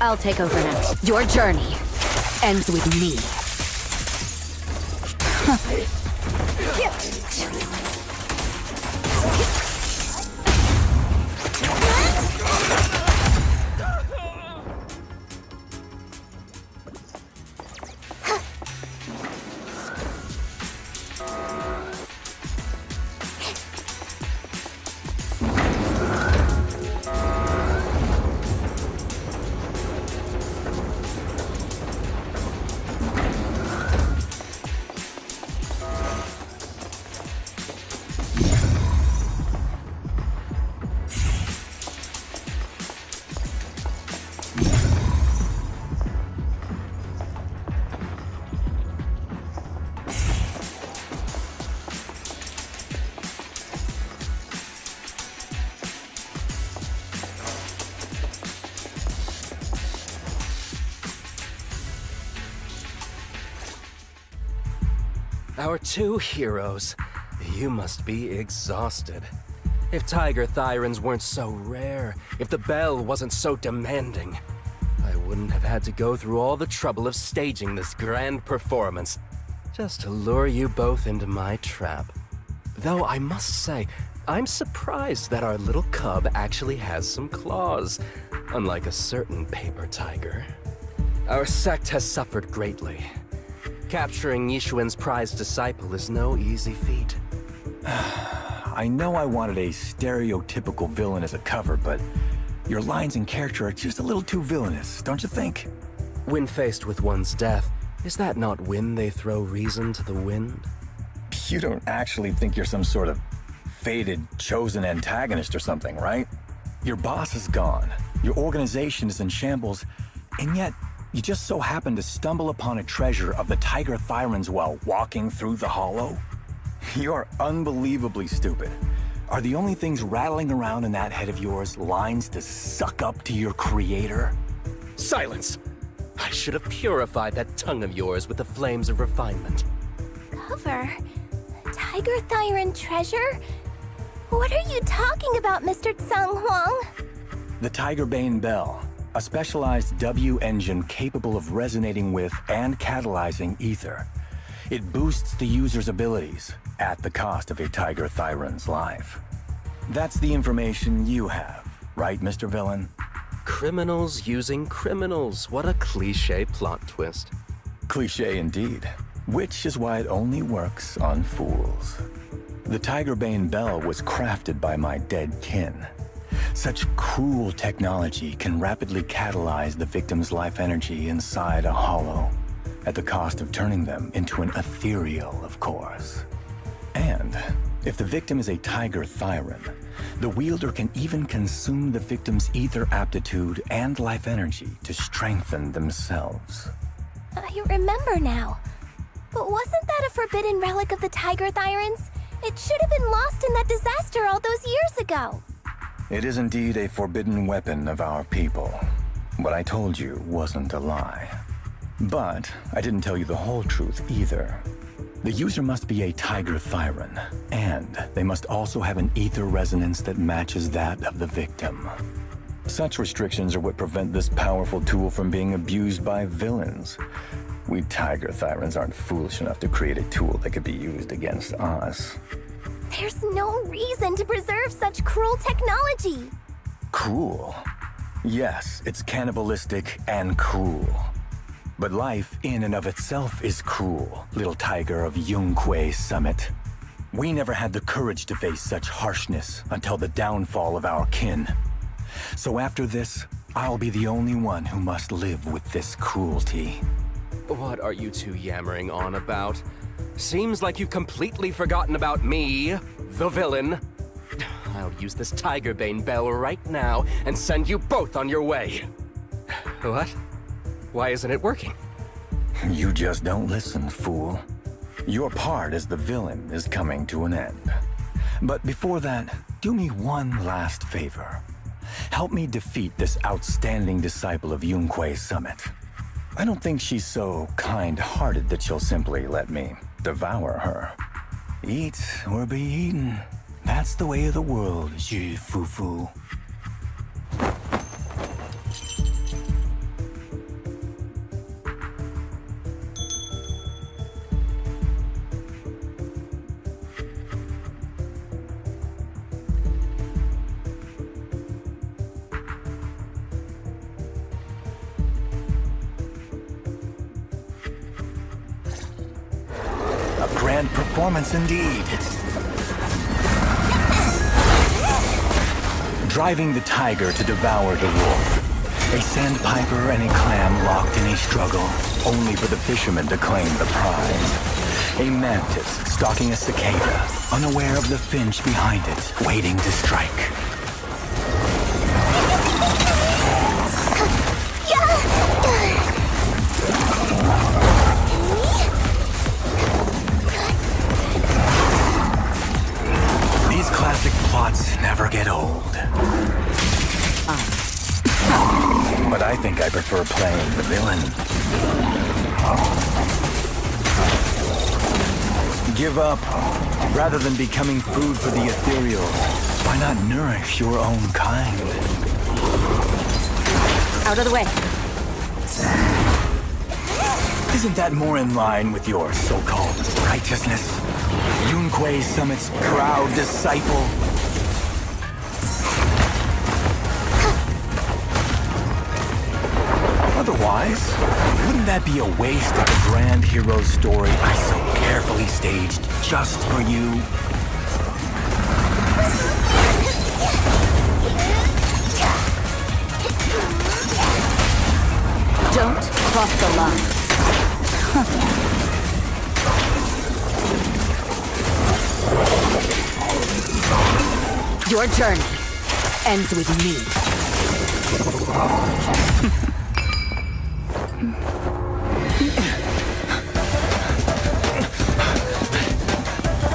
I'll take over now. Your journey ends with me. Our two heroes. You must be exhausted. If Tiger Thyrans weren't so rare, if the bell wasn't so demanding, I wouldn't have had to go through all the trouble of staging this grand performance just to lure you both into my trap. Though I must say, I'm surprised that our little cub actually has some claws, unlike a certain paper tiger. Our sect has suffered greatly. Capturing Yishuan's prized disciple is no easy feat. I know I wanted a stereotypical villain as a cover, but your lines and character are just a little too villainous, don't you think? When faced with one's death, is that not when they throw reason to the wind? You don't actually think you're some sort of fated, chosen antagonist or something, right? Your boss is gone, your organization is in shambles, and yet you just so happen to stumble upon a treasure of the Tiger Thyrans while walking through the hollow? You're unbelievably stupid. Are the only things rattling around in that head of yours lines to suck up to your creator? Silence! I should have purified that tongue of yours with the flames of refinement. Cover? Tiger Thyran treasure? What are you talking about, Mr. Tsang Huang? The Tigerbane Bell, a specialized W engine capable of resonating with and catalyzing ether. It boosts the user's abilities at the cost of a Tiger Thyran's life. That's the information you have, right, Mr. Villain? Criminals using criminals. What a cliché plot twist. Cliché indeed, which is why it only works on fools. The Tigerbane Bell was crafted by my dead kin. Such cruel technology can rapidly catalyze the victim's life energy inside a hollow, at the cost of turning them into an ethereal, of course. And if the victim is a Tiger Thyran, the wielder can even consume the victim's ether aptitude and life energy to strengthen themselves. I remember now. But wasn't that a forbidden relic of the Tiger Thyrans? It should have been lost in that disaster all those years ago. It is indeed a forbidden weapon of our people. What I told you wasn't a lie. But I didn't tell you the whole truth either. The user must be a Tiger Thyran, and they must also have an ether resonance that matches that of the victim. Such restrictions are what prevent this powerful tool from being abused by villains. We Tiger Thyrans aren't foolish enough to create a tool that could be used against us. There's no reason to preserve such cruel technology. Cruel? Yes, it's cannibalistic and cruel. But life in and of itself is cruel, little tiger of Yunque Summit. We never had the courage to face such harshness until the downfall of our kin. So after this, I'll be the only one who must live with this cruelty. What are you two yammering on about? Seems like you've completely forgotten about me, the villain. I'll use this Tigerbane Bell right now and send you both on your way. What? Why isn't it working? You just don't listen, fool. Your part as the villain is coming to an end. But before that, do me one last favor. Help me defeat this outstanding disciple of Yunque Summit. I don't think she's so kind-hearted that she'll simply let me devour her. Eat or be eaten. That's the way of the world, Fufu. Grand performance indeed. Driving the tiger to devour the wolf. A sandpiper and a clam locked in a struggle, only for the fisherman to claim the prize. A mantis stalking a cicada, unaware of the finch behind it, waiting to strike. Classic plots never get old. But I think I prefer playing the villain. Give up. Rather than becoming food for the ethereals, why not nourish your own kind? Out of the way. Isn't that more in line with your so-called righteousness? Yunque Summit's proud disciple? Otherwise, wouldn't that be a waste of the grand hero story I so carefully staged just for you? Don't cross the line. Your journey ends with me.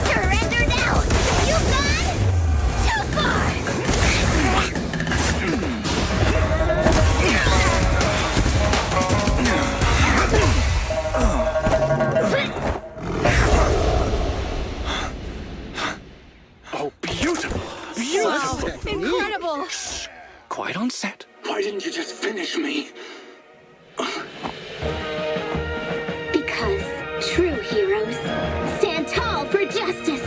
Surrender now! You've gone too far! Oh, beautiful! Beautiful! Incredible! Quite on set. Why didn't you just finish me? Because true heroes stand tall for justice.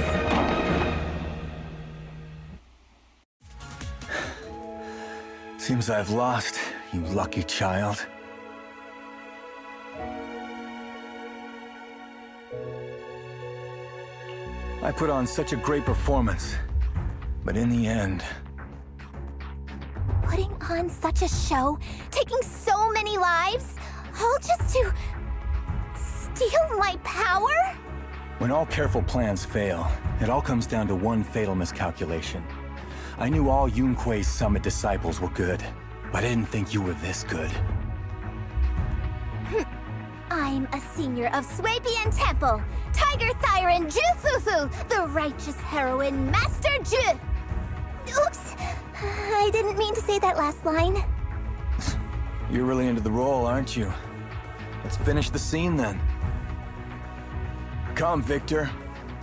Seems I've lost, you lucky child. I put on such a great performance, but in the end... Putting on such a show, taking so many lives, all just to steal my power? When all careful plans fail, it all comes down to one fatal miscalculation. I knew all Yunque's Summit disciples were good, but I didn't think you were this good. I'm a senior of Swabian Temple, Tiger Thyron Ju Fufu, the righteous heroine, Master Ju. Oops, I didn't mean to say that last line. You're really into the role, aren't you? Let's finish the scene then. Come, Victor.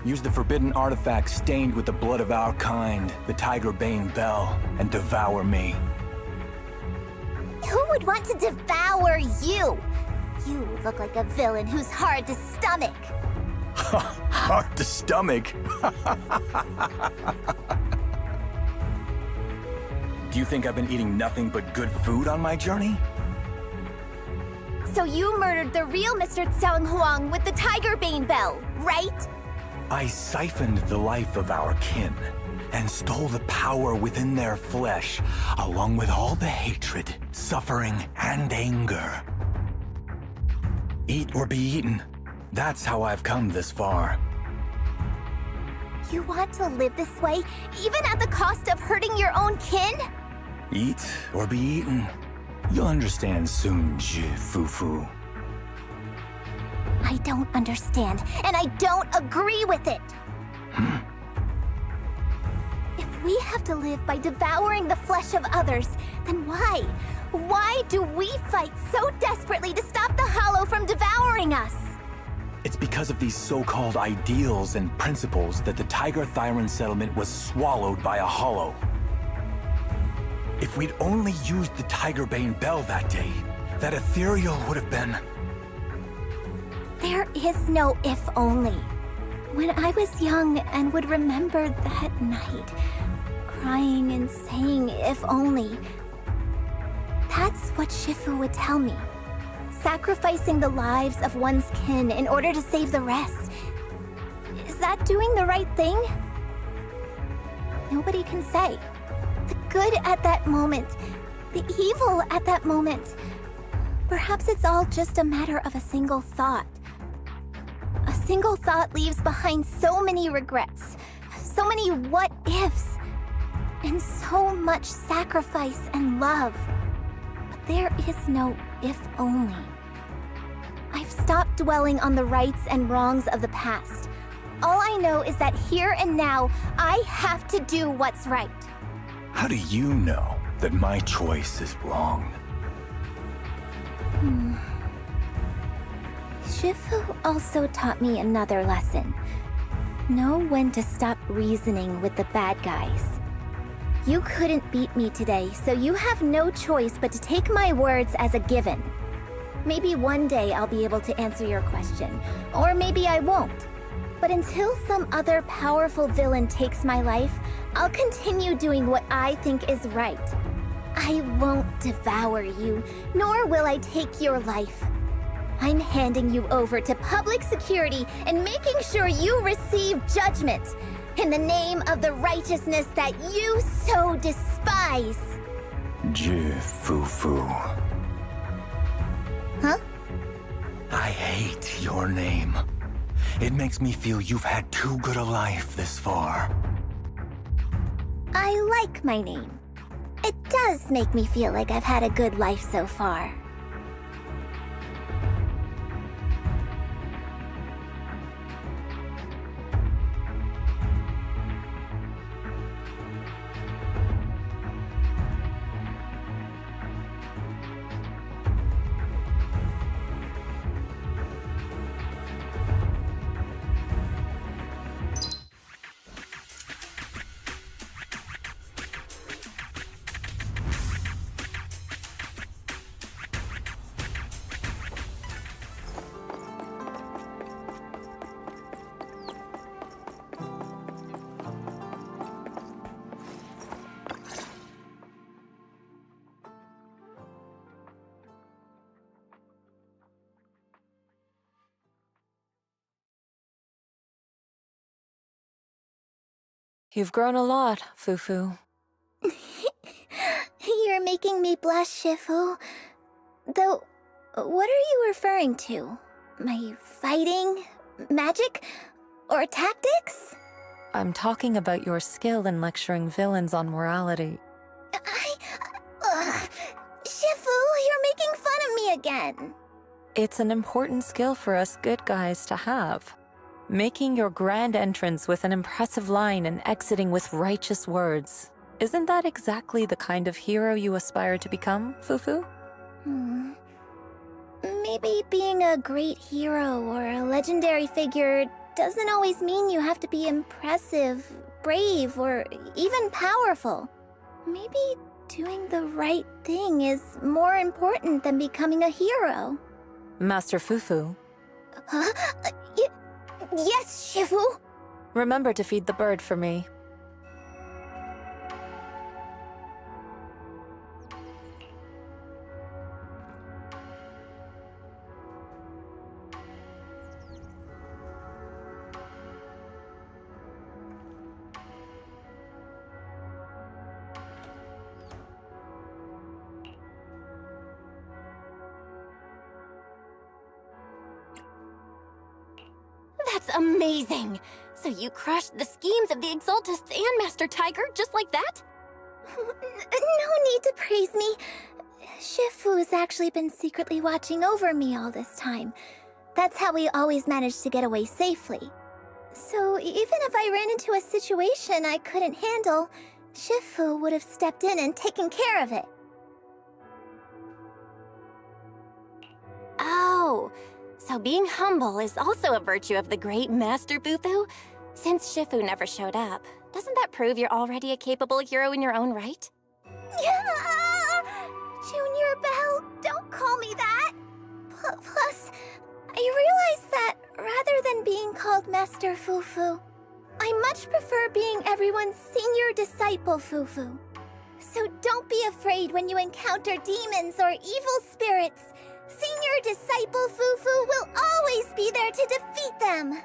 Use the forbidden artifact stained with the blood of our kind, the Tiger Bane Bell, and devour me. Who would want to devour you? You look like a villain who's hard to stomach. Hard to stomach? Do you think I've been eating nothing but good food on my journey? So you murdered the real Mr. Tsang Huang with the Tiger Bane Bell, right? I siphoned the life of our kin and stole the power within their flesh, along with all the hatred, suffering, and anger. Eat or be eaten. That's how I've come this far. You want to live this way, even at the cost of hurting your own kin? Eat or be eaten. You'll understand soon, Fufu. I don't understand, and I don't agree with it. If we have to live by devouring the flesh of others, then why? Why do we fight so desperately to stop the Hollow from devouring us? It's because of these so-called ideals and principles that the Tiger Thyron settlement was swallowed by a Hollow. If we'd only used the Tiger Bane Bell that day, that ethereal would have been... There is no if only. When I was young and would remember that night, crying and saying if only, that's what Shifu would tell me. Sacrificing the lives of one's kin in order to save the rest. Is that doing the right thing? Nobody can say. The good at that moment, the evil at that moment. Perhaps it's all just a matter of a single thought. A single thought leaves behind so many regrets, so many what-ifs, and so much sacrifice and love. But there is no if only. I've stopped dwelling on the rights and wrongs of the past. All I know is that here and now, I have to do what's right. How do you know that my choice is wrong? Shifu also taught me another lesson. Know when to stop reasoning with the bad guys. You couldn't beat me today, so you have no choice but to take my words as a given. Maybe one day I'll be able to answer your question, or maybe I won't. But until some other powerful villain takes my life, I'll continue doing what I think is right. I won't devour you, nor will I take your life. I'm handing you over to public security and making sure you receive judgment in the name of the righteousness that you so despise. Fufu. Huh? I hate your name. It makes me feel you've had too good a life this far. I like my name. It does make me feel like I've had a good life so far. You've grown a lot, Fufu. You're making me blush, Shifu. Though, what are you referring to? My fighting? Magic? Or tactics? I'm talking about your skill in lecturing villains on morality. Shifu, you're making fun of me again. It's an important skill for us good guys to have. Making your grand entrance with an impressive line and exiting with righteous words. Isn't that exactly the kind of hero you aspire to become, Fufu? Maybe being a great hero or a legendary figure doesn't always mean you have to be impressive, brave, or even powerful. Maybe doing the right thing is more important than becoming a hero. Master Fufu. Huh? Yes, Shifu. Remember to feed the bird for me. That's amazing! So you crushed the schemes of the Exaltists and Master Tiger just like that? No need to praise me. Shifu's actually been secretly watching over me all this time. That's how we always managed to get away safely. So even if I ran into a situation I couldn't handle, Shifu would have stepped in and taken care of it. Oh, so being humble is also a virtue of the great Master Fufu? Since Shifu never showed up, doesn't that prove you're already a capable hero in your own right? Junior Belle, don't call me that! Plus, I realized that rather than being called Master Fufu, I much prefer being everyone's senior disciple Fufu. So don't be afraid when you encounter demons or evil spirits. Senior disciple Fufu will always be there to defeat them!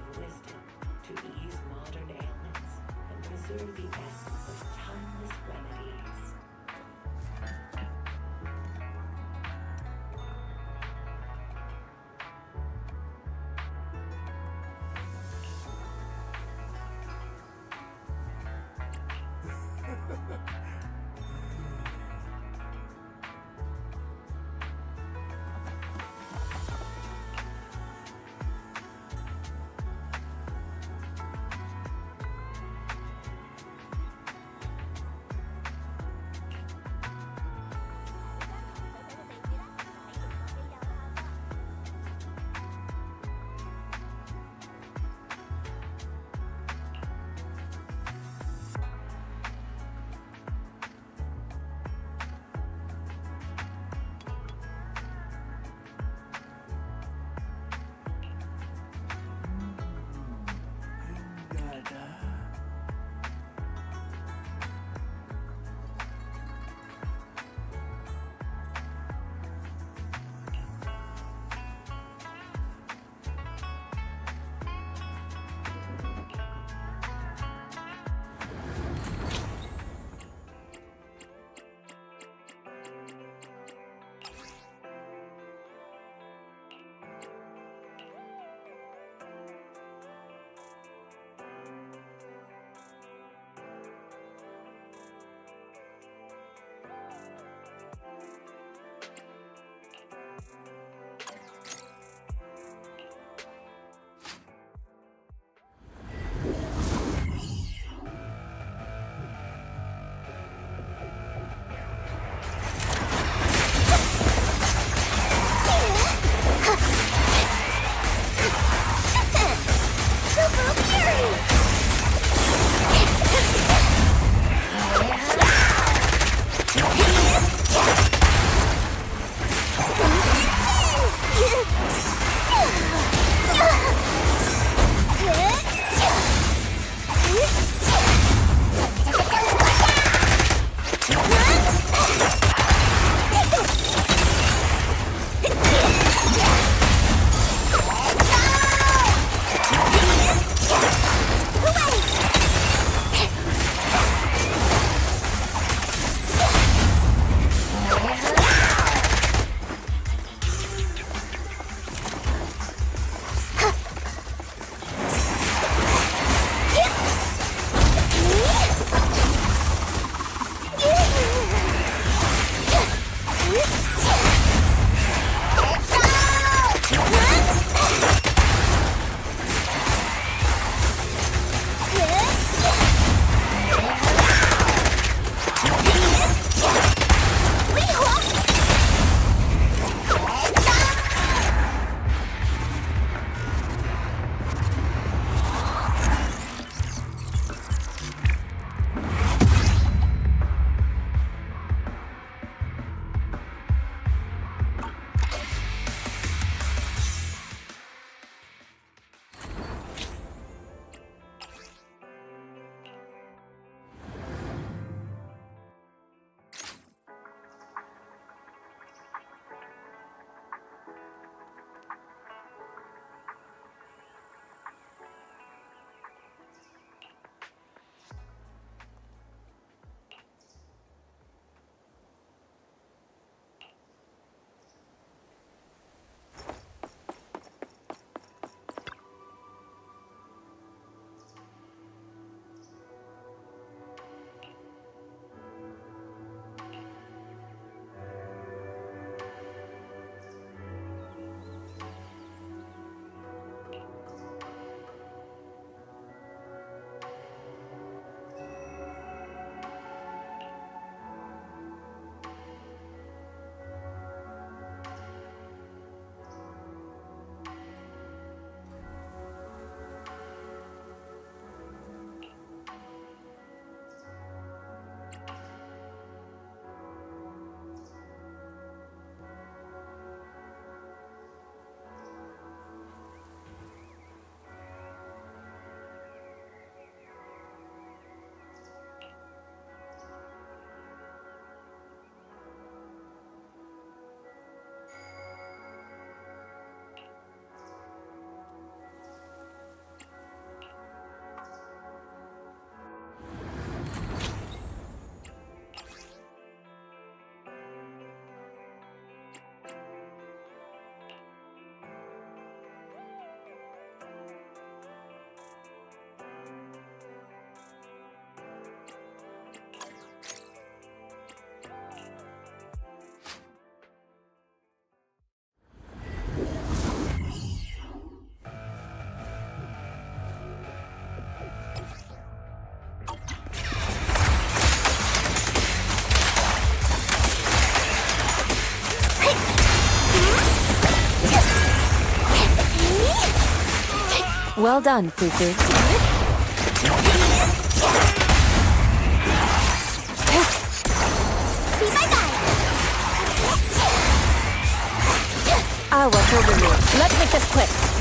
of wisdom to ease modern ailments and preserve the essence of timeless remedies. Well done, Fufu. Be my guide. I'll watch over you. Let's make this quick.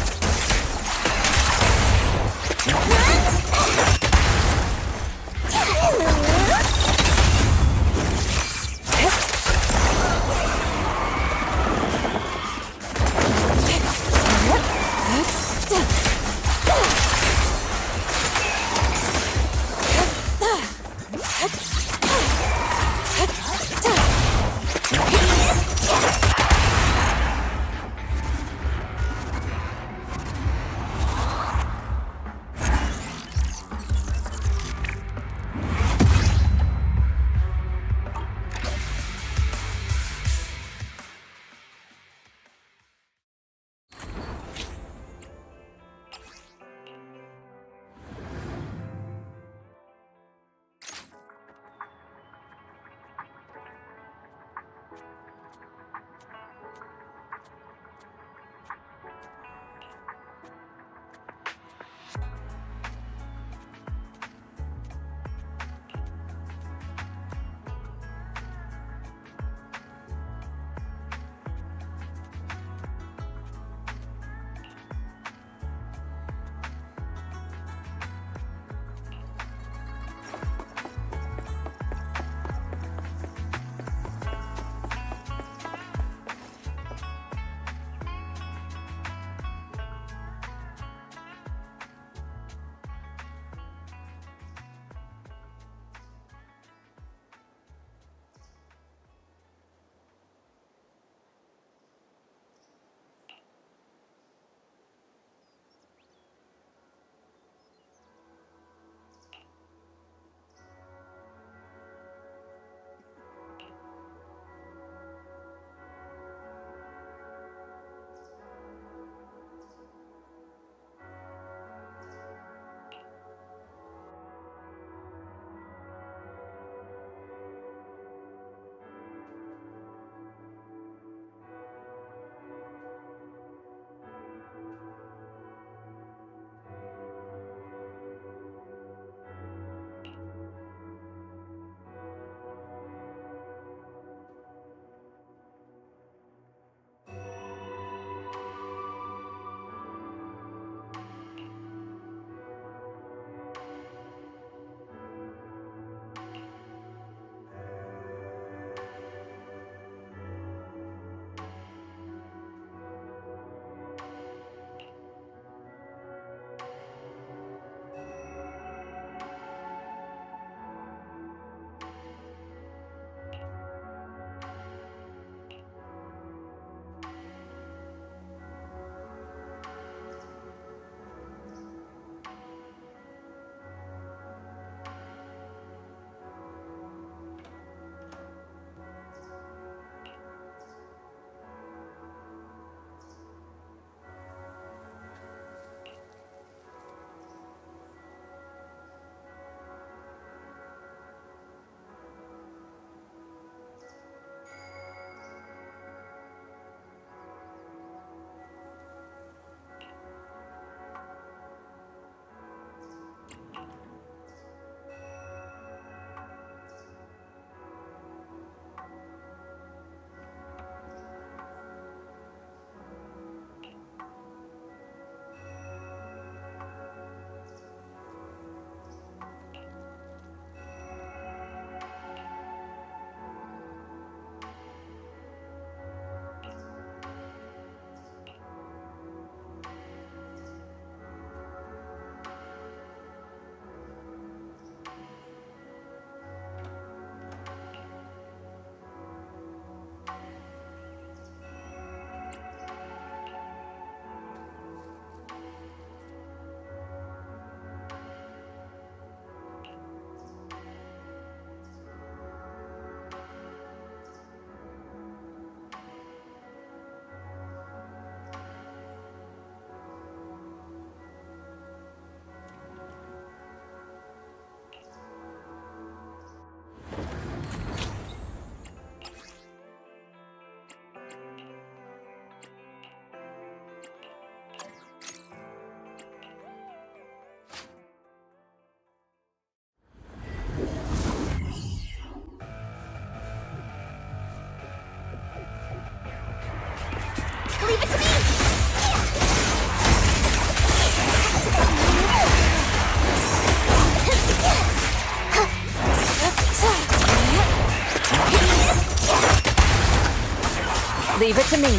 Leave it to me.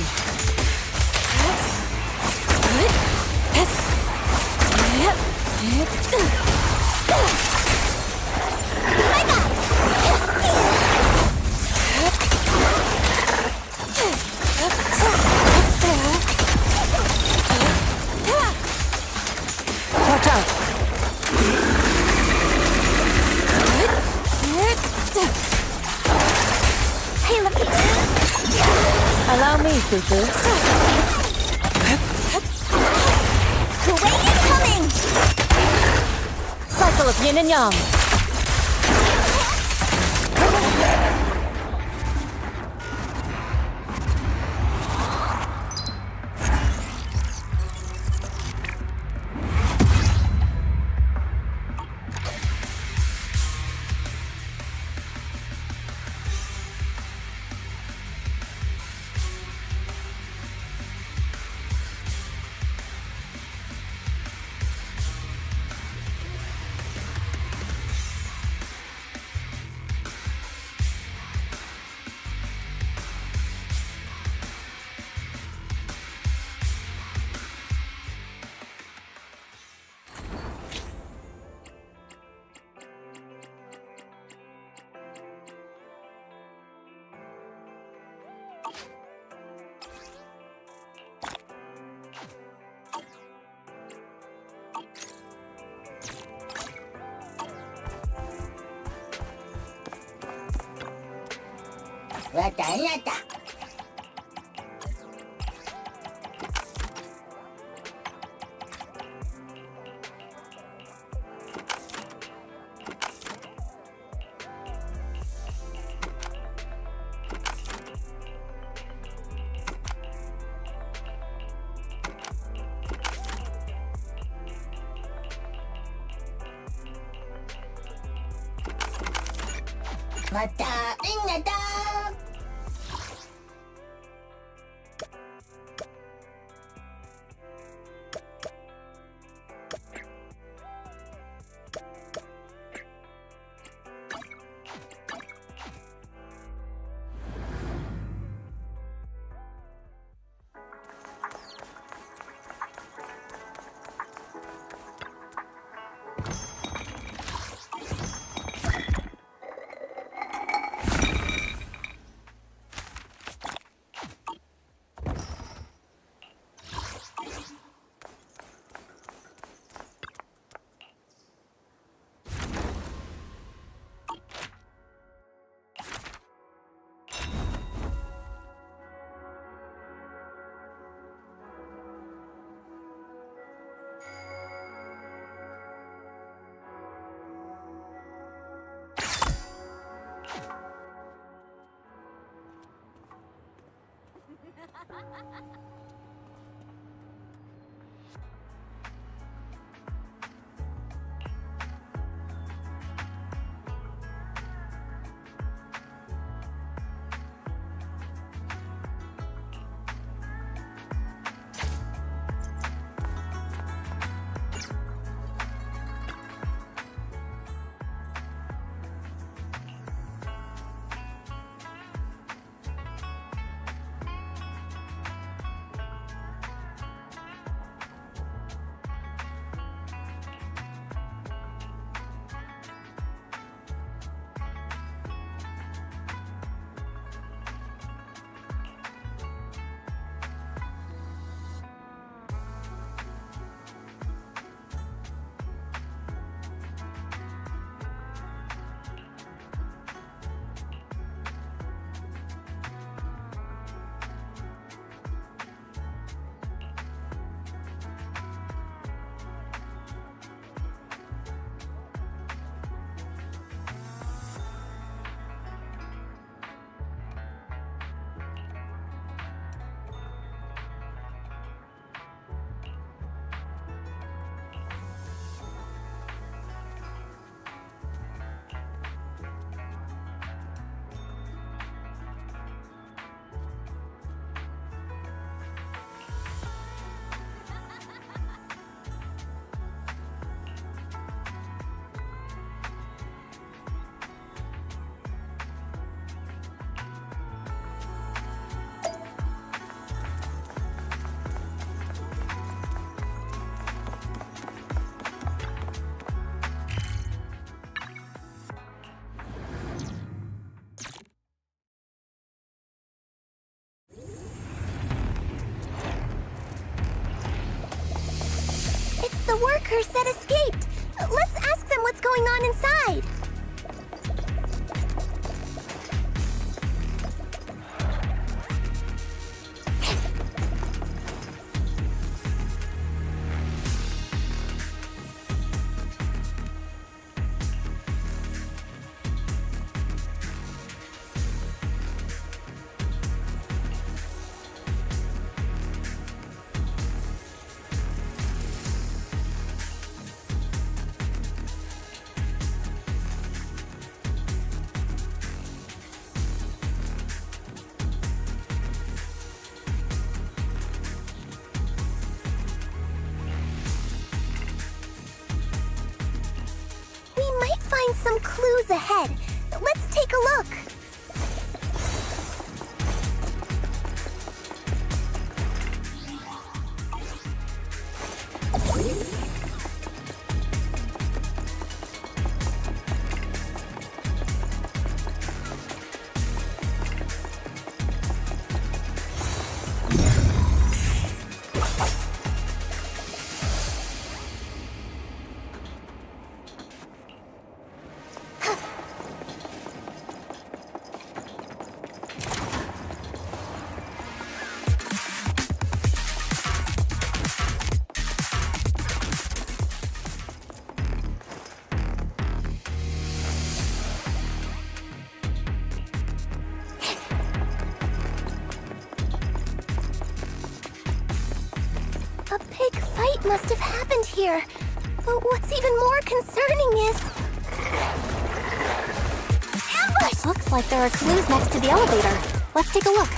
Watch out. Hey, looky. Allow me, Fufu. The way incoming! Cycle of yin and yang. 왔다. 왔다, 끝났다. the workers that escaped. Let's ask them what's going on inside. Find some clues ahead. Let's take a look. A big fight must have happened here. But what's even more concerning is... ambush! Looks like there are clues next to the elevator. Let's take a look.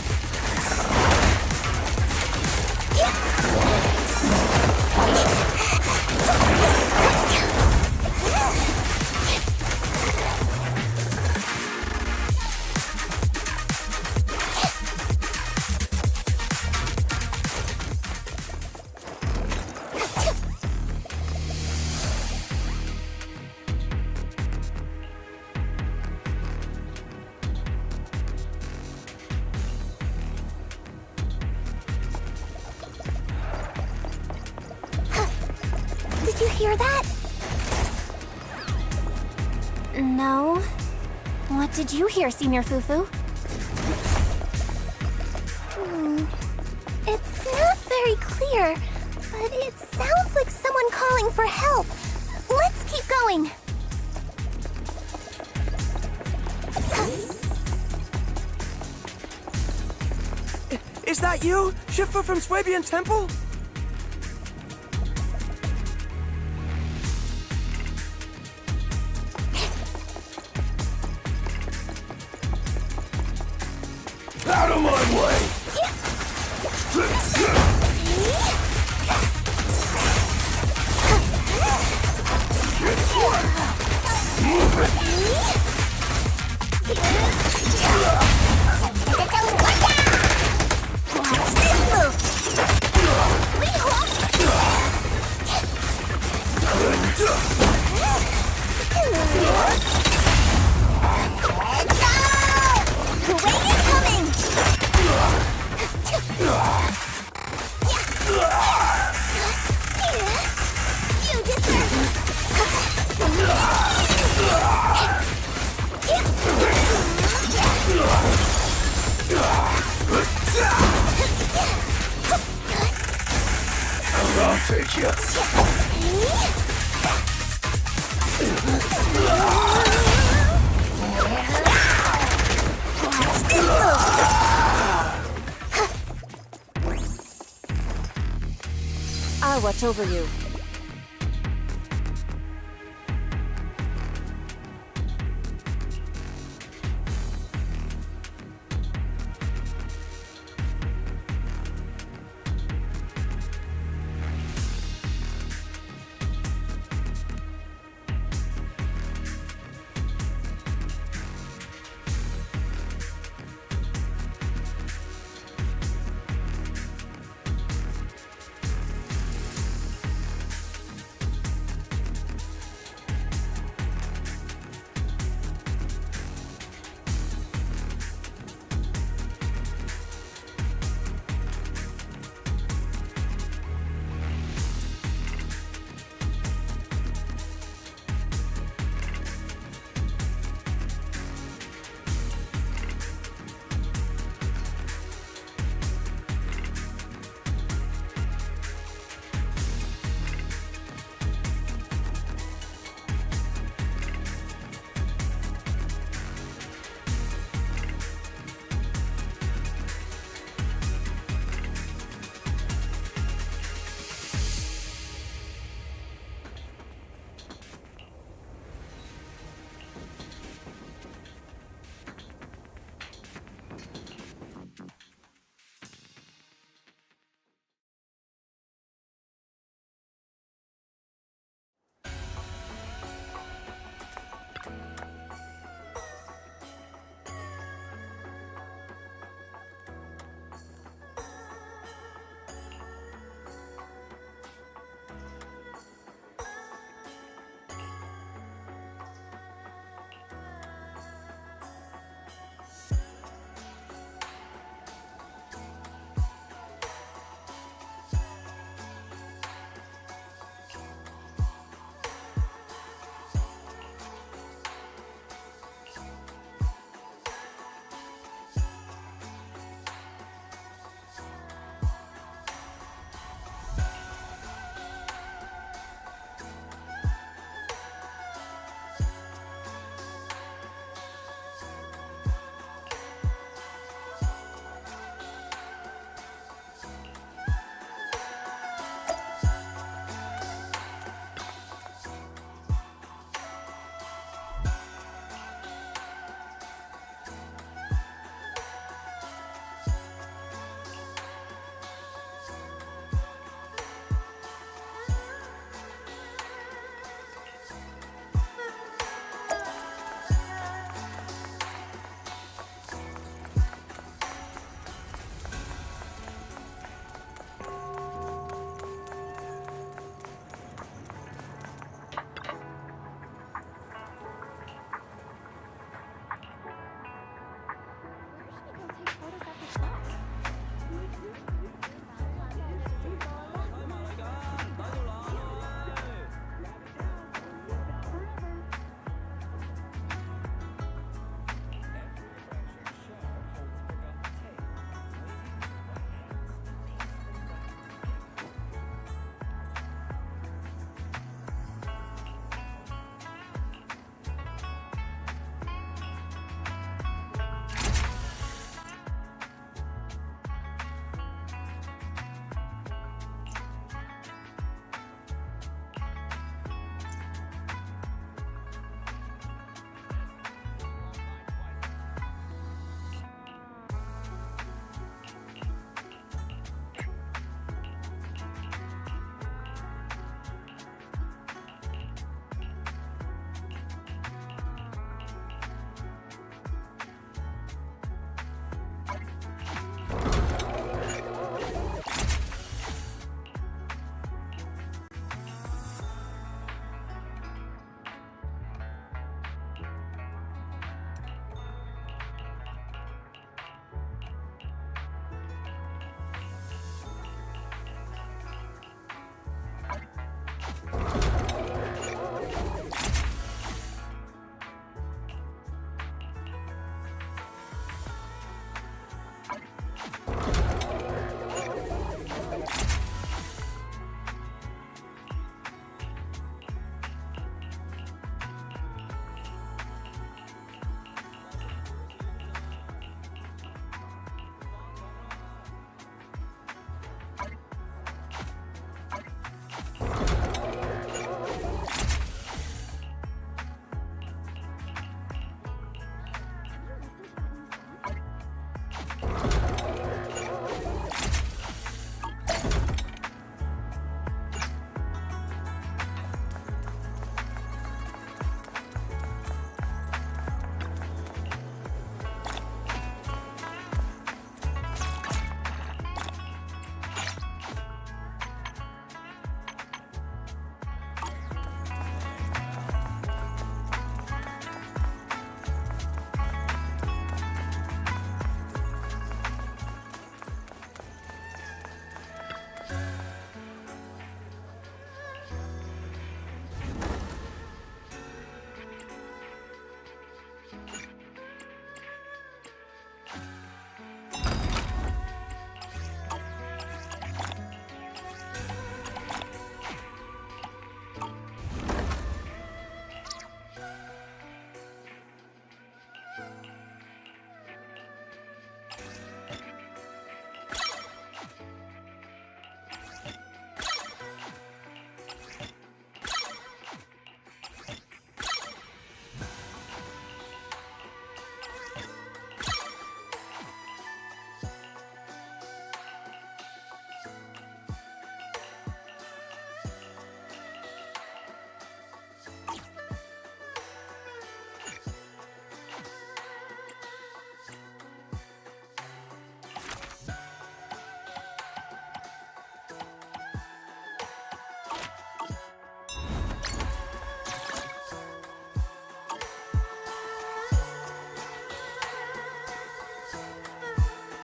Did you hear that? No. What did you hear, Senior Fufu? It's not very clear, but it sounds like someone calling for help. Let's keep going. Is that you? Shifu from Swabian Temple? Out of my way! Move it! Watch this move! I'll take you. I'll watch over you.